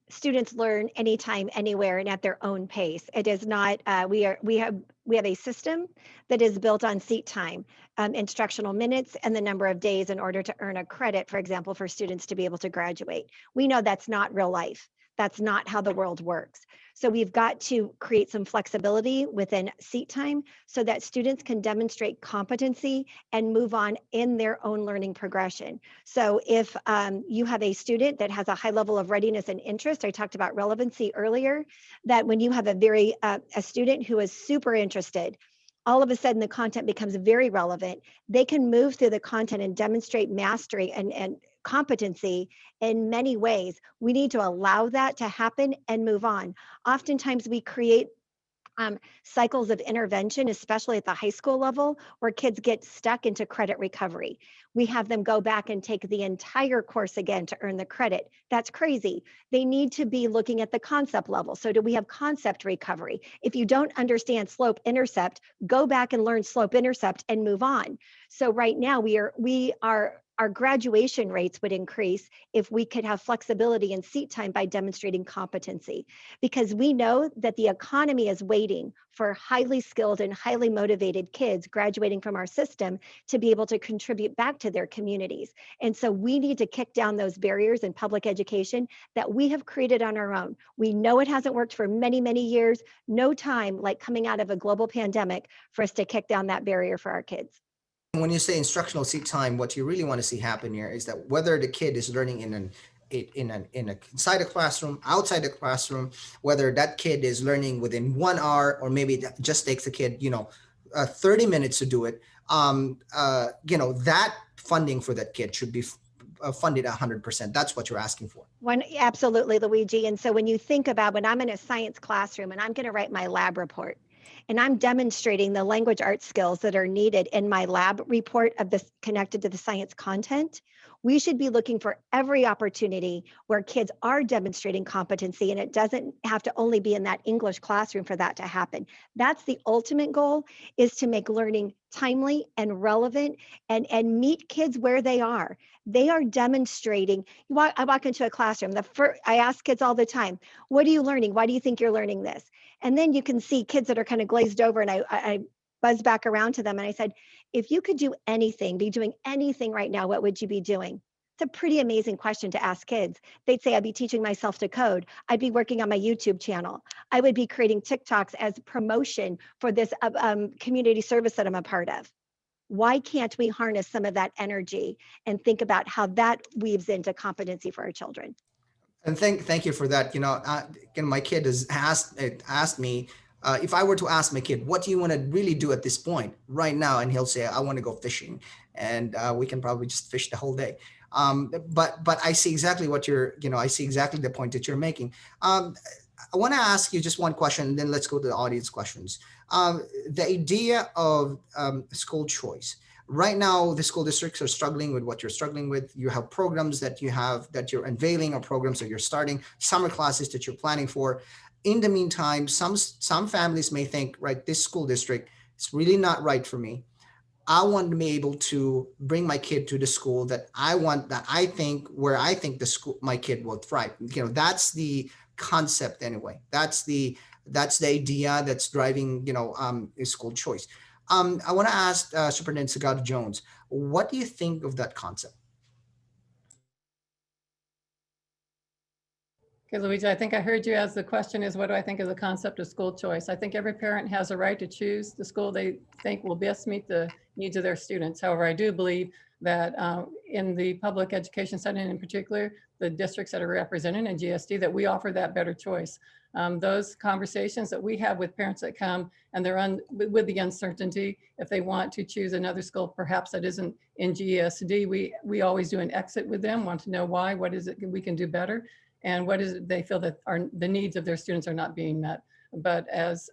students learn anytime, anywhere, and at their own pace. It is not. We have a system that is built on seat time, instructional minutes, and the number of days in order to earn a credit, for example, for students to be able to graduate. We know that's not real life. That's not how the world works. So we've got to create some flexibility within seat time so that students can demonstrate competency and move on in their own learning progression. So if you have a student that has a high level of readiness and interest, I talked about relevancy earlier, that when you have a student who is super interested, all of a sudden the content becomes very relevant. They can move through the content and demonstrate mastery and competency in many ways. We need to allow that to happen and move on. Oftentimes we create cycles of intervention, especially at the high school level, where kids get stuck into credit recovery. We have them go back and take the entire course again to earn the credit. That's crazy. They need to be looking at the concept level. So do we have concept recovery? If you don't understand slope intercept, go back and learn slope intercept and move on. So right now our graduation rates would increase if we could have flexibility in seat time by demonstrating competency, because we know that the economy is waiting for highly skilled and highly motivated kids graduating from our system to be able to contribute back to their communities. And so we need to kick down those barriers in public education that we have created on our own. We know it hasn't worked for many, many years. No time like coming out of a global pandemic for us to kick down that barrier for our kids. When you say instructional seat time, what you really want to see happen here is that whether the kid is learning inside a classroom, outside the classroom, whether that kid is learning within 1 hour, or maybe it just takes the kid 30 minutes to do it, that funding for that kid should be funded 100%. That's what you're asking for. Absolutely, Luigi. And so when you think about when I'm in a science classroom and I'm going to write my lab report, and I'm demonstrating the language arts skills that are needed in my lab report of this connected to the science content, we should be looking for every opportunity where kids are demonstrating competency, and it doesn't have to only be in that English classroom for that to happen. That's the ultimate goal, is to make learning timely and relevant and meet kids where they are. They are demonstrating. I walk into a classroom. I ask kids all the time, what are you learning? Why do you think you're learning this? And then you can see kids that are kind of glazed over, and I buzz back around to them and I said, if you could do anything, be doing anything right now, what would you be doing? It's a pretty amazing question to ask kids. They'd say, I'd be teaching myself to code. I'd be working on my YouTube channel. I would be creating TikToks as promotion for this community service that I'm a part of. Why can't we harness some of that energy and think about how that weaves into competency for our children? And thank you for that. My kid has asked me, if I were to ask my kid, what do you want to really do at this point right now? And he'll say, I want to go fishing. And we can probably just fish the whole day. But I see exactly I see exactly the point that you're making. I want to ask you just one question, and then let's go to the audience questions. The idea of school choice. Right now, the school districts are struggling with what you're struggling with. You have programs that you're unveiling, or programs that you're starting, summer classes that you're planning for. In the meantime, some families may think, right, this school district is really not right for me. I want to be able to bring my kid to the school that I think the school, my kid will thrive. That's the concept anyway. That's the idea that's driving, school choice. I want to ask Superintendent Sagada Jones, what do you think of that concept? Okay, Luigi, I think I heard you as the question is, what do I think of the concept of school choice? I think every parent has a right to choose the school they think will best meet the needs of their students. However, I do believe that in the public education setting in particular, the districts that are represented in GSD, that we offer that better choice. Those conversations that we have with parents that come and they're with the uncertainty, if they want to choose another school, perhaps that isn't in GSD, we always do an exit with them, want to know why, what is it we can do better, and what is it they feel that the needs of their students are not being met. But as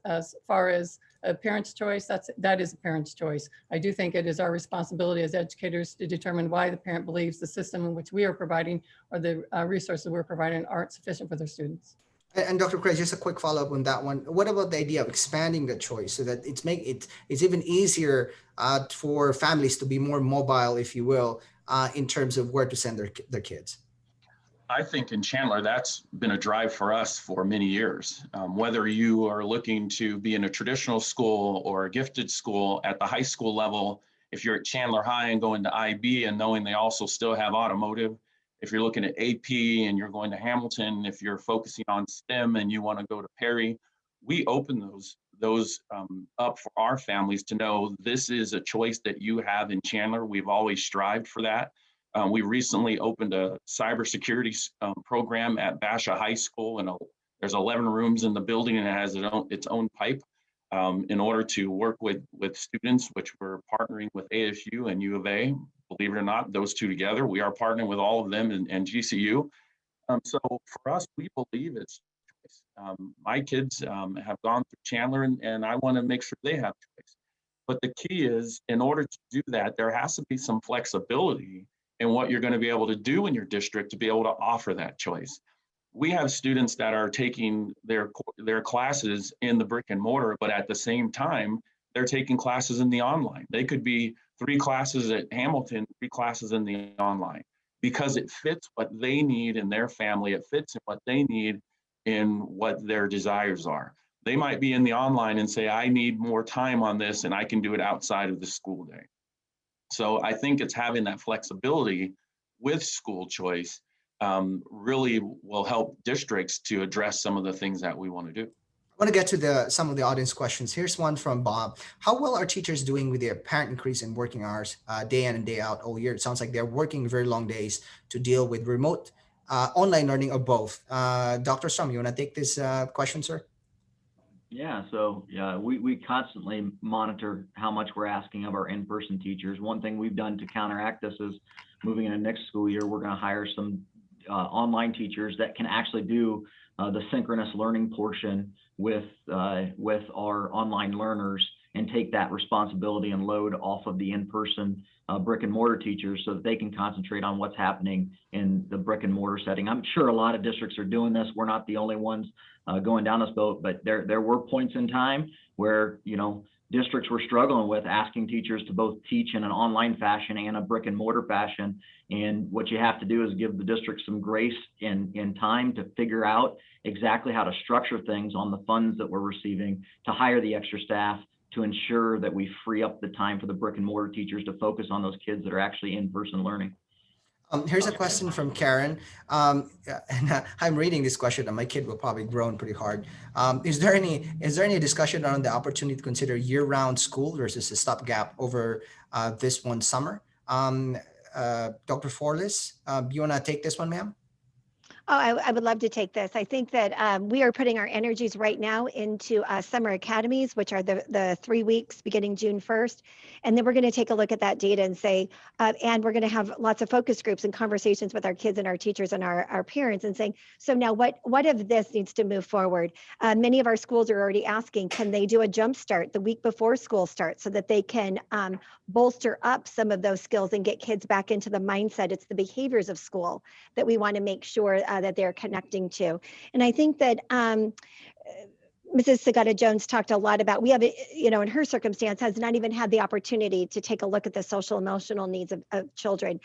far as a parent's choice, that is a parent's choice. I do think it is our responsibility as educators to determine why the parent believes the system in which we are providing or the resources we're providing aren't sufficient for their students. And Dr. Craig, just a quick follow-up on that one. What about the idea of expanding the choice so that it's even easier for families to be more mobile, if you will, in terms of where to send their kids? I think in Chandler, that's been a drive for us for many years. Whether you are looking to be in a traditional school or a gifted school at the high school level, if you're at Chandler High and going to IB and knowing they also still have automotive, if you're looking at AP and you're going to Hamilton, if you're focusing on STEM and you want to go to Perry, we open those up for our families to know this is a choice that you have in Chandler. We've always strived for that. We recently opened a cybersecurity program at Basha High School, and there's 11 rooms in the building, and it has its own pipe in order to work with students, which we're partnering with ASU and U of A. Believe it or not, those two together, we are partnering with all of them and GCU. So for us, we believe it's choice. My kids have gone through Chandler, and I want to make sure they have choice. But the key is, in order to do that, there has to be some flexibility in what you're going to be able to do in your district to be able to offer that choice. We have students that are taking their classes in the brick and mortar, but at the same time, they're taking classes in the online. They could be 3 classes at Hamilton, 3 classes in the online, because it fits what they need in their family. It fits in what they need in what their desires are. They might be in the online and say, I need more time on this and I can do it outside of the school day. So I think it's having that flexibility with school choice really will help districts to address some of the things that we want to do. I want to get to some of the audience questions. Here's one from Bob. How well are teachers doing with the apparent increase in working hours day in and day out all year? It sounds like they're working very long days to deal with remote online learning or both. Dr. Strom, you want to take this question, sir? Yeah, so we constantly monitor how much we're asking of our in-person teachers. One thing we've done to counteract this is moving into next school year, we're going to hire some online teachers that can actually do the synchronous learning portion with our online learners and take that responsibility and load off of the in-person brick and mortar teachers so that they can concentrate on what's happening in the brick and mortar setting. I'm sure a lot of districts are doing this. We're not the only ones going down this boat, but there were points in time where, districts were struggling with asking teachers to both teach in an online fashion and a brick and mortar fashion. And what you have to do is give the district some grace in time to figure out exactly how to structure things on the funds that we're receiving, to hire the extra staff, to ensure that we free up the time for the brick and mortar teachers to focus on those kids that are actually in-person learning. Here's a question from Karen. And I'm reading this question and my kid will probably groan pretty hard. Is there any discussion on the opportunity to consider year-round school versus a stopgap over this one summer? Dr. Forlis, you want to take this one, ma'am? Oh, I would love to take this. I think that we are putting our energies right now into summer academies, which are the 3 weeks beginning June 1st. And then we're going to take a look at that data and say, and we're going to have lots of focus groups and conversations with our kids and our teachers and our parents and saying, so now what of this needs to move forward? Many of our schools are already asking, can they do a jump start the week before school starts so that they can bolster up some of those skills and get kids back into the mindset? It's the behaviors of school that we want to make sure that they're connecting to. And I think that Mrs. Sagada Jones talked a lot about, we have, in her circumstance, has not even had the opportunity to take a look at the social emotional needs of children.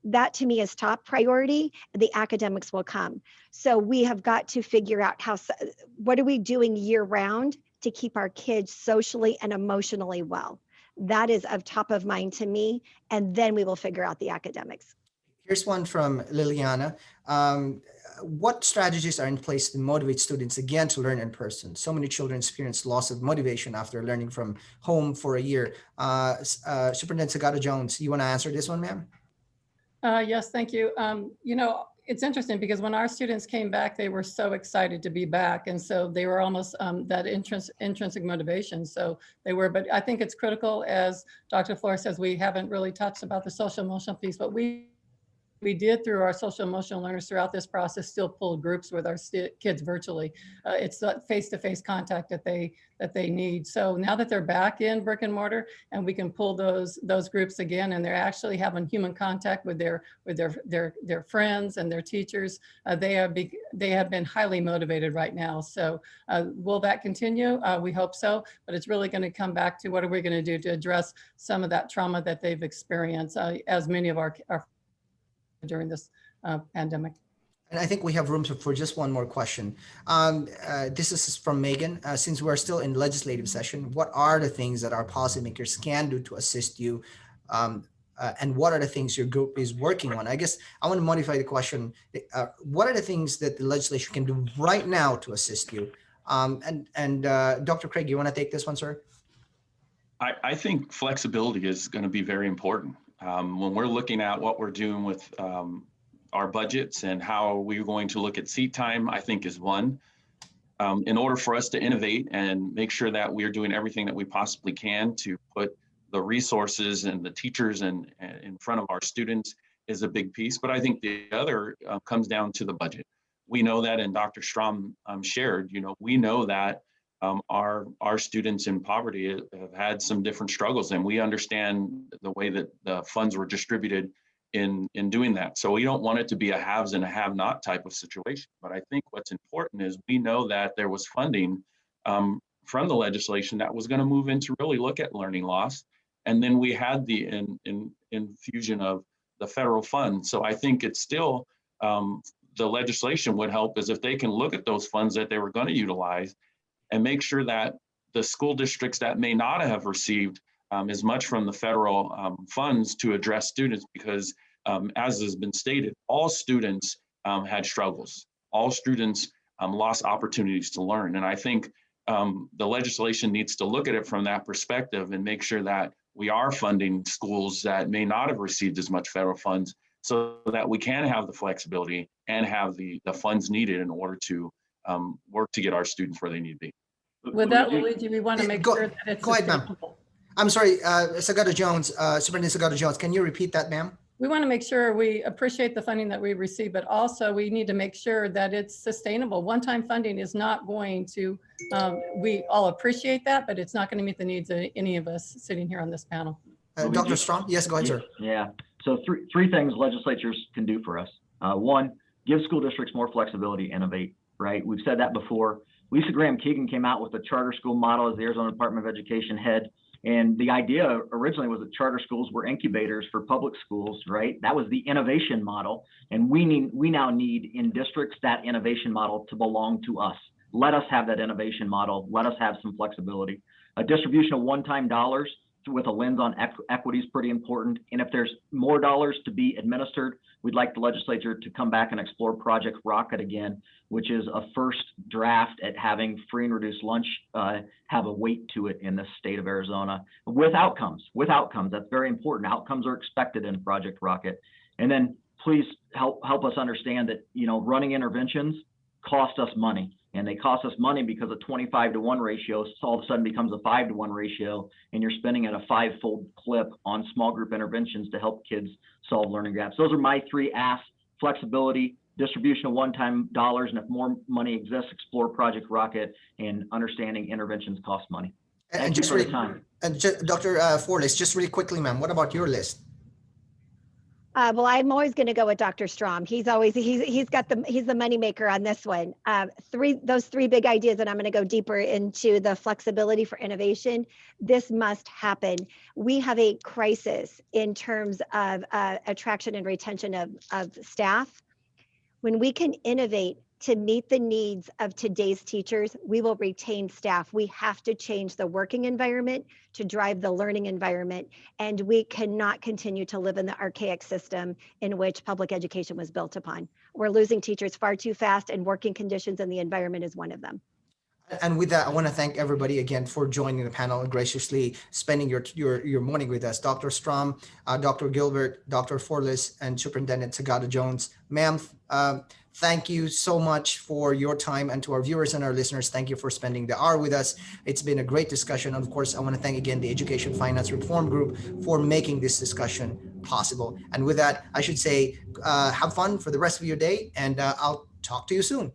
That to me is top priority. The academics will come. So we have got to figure out what are we doing year round to keep our kids socially and emotionally well. That is of top of mind to me. And then we will figure out the academics. Here's one from Liliana. What strategies are in place to motivate students again to learn in person? So many children experience loss of motivation after learning from home for a year. Superintendent Sagada Jones, you want to answer this one, ma'am? Yes, thank you. It's interesting because when our students came back, they were so excited to be back. And so they were almost that intrinsic motivation. So they were, but I think it's critical, as Dr. Flores says, we haven't really touched about the social emotional piece, but we did, through our social emotional learners throughout this process, still pull groups with our kids virtually. It's that face-to-face contact that they need. So now that they're back in brick and mortar, and we can pull those groups again, and they're actually having human contact with their friends and their teachers, they have been highly motivated right now. So will that continue? We hope so, but it's really going to come back to what are we going to do to address some of that trauma that they've experienced, as many of our during this pandemic. And I think we have room for just one more question. This is from Megan. Since we're still in legislative session, what are the things that our policymakers can do to assist you? And what are the things your group is working on? I guess I want to modify the question. What are the things that the legislature can do right now to assist you? And Dr. Craig, you want to take this one, sir? I think flexibility is going to be very important. When we're looking at what we're doing with our budgets and how we're going to look at seat time, I think is one. In order for us to innovate and make sure that we're doing everything that we possibly can to put the resources and the teachers in front of our students is a big piece. But I think the other comes down to the budget. We know that, and Dr. Strom shared, we know that our students in poverty have had some different struggles, and we understand the way that the funds were distributed in doing that. So we don't want it to be a haves and a have-not type of situation. But I think what's important is we know that there was funding from the legislation that was going to move into really look at learning loss. And then we had the infusion of the federal funds. So I think it's still, the legislation would help is if they can look at those funds that they were going to utilize and make sure that the school districts that may not have received as much from the federal funds to address students, because as has been stated, all students had struggles. All students lost opportunities to learn. And I think the legislation needs to look at it from that perspective and make sure that we are funding schools that may not have received as much federal funds, so that we can have the flexibility and have the funds needed in order to work to get our students where they need to be. With that, Luigi, we want to make sure that it's go ahead, ma'am. I'm sorry, Sagada Jones, Superintendent Sagada Jones, can you repeat that, ma'am? We want to make sure we appreciate the funding that we receive, but also we need to make sure that it's sustainable. One-time funding is not going to, we all appreciate that, but it's not going to meet the needs of any of us sitting here on this panel. Dr. Strong, yes, go ahead, sir. Yeah, so three things legislatures can do for us. One, give school districts more flexibility, innovate, right? We've said that before. Lisa Graham Keegan came out with the charter school model as the Arizona Department of Education head. And the idea originally was that charter schools were incubators for public schools, right? That was the innovation model. And we now need in districts that innovation model to belong to us. Let us have that innovation model. Let us have some flexibility. A distribution of one-time dollars with a lens on equity is pretty important. And if there's more dollars to be administered, we'd like the legislature to come back and explore Project Rocket again, which is a first draft at having free and reduced lunch have a weight to it in the state of Arizona with outcomes. That's very important. Outcomes are expected in Project Rocket. And then please help us understand that, running interventions cost us money. And they cost us money because a 25-to-1 ratio all of a sudden becomes a 5-to-1 ratio, and you're spending at a 5-fold clip on small group interventions to help kids solve learning gaps. Those are my three asks: flexibility, distribution of one-time dollars, and if more money exists, explore Project Rocket, and understanding interventions cost money. And just really, and Dr. Flores, just really quickly, ma'am, what about your list? Well, I'm always going to go with Dr. Strom. He's the moneymaker on this one. Those three big ideas, and I'm going to go deeper into the flexibility for innovation. This must happen. We have a crisis in terms of attraction and retention of staff. When we can innovate to meet the needs of today's teachers, we will retain staff. We have to change the working environment to drive the learning environment. And we cannot continue to live in the archaic system in which public education was built upon. We're losing teachers far too fast, and working conditions and the environment is one of them. And with that, I want to thank everybody again for joining the panel and graciously spending your morning with us. Dr. Strom, Dr. Gilbert, Dr. Forlis, and Superintendent Sagada Jones. Ma'am, thank you so much for your time, and to our viewers and our listeners, thank you for spending the hour with us. It's been a great discussion. And of course, I want to thank again the Education Finance Reform Group for making this discussion possible. And with that, I should say, have fun for the rest of your day, and I'll talk to you soon.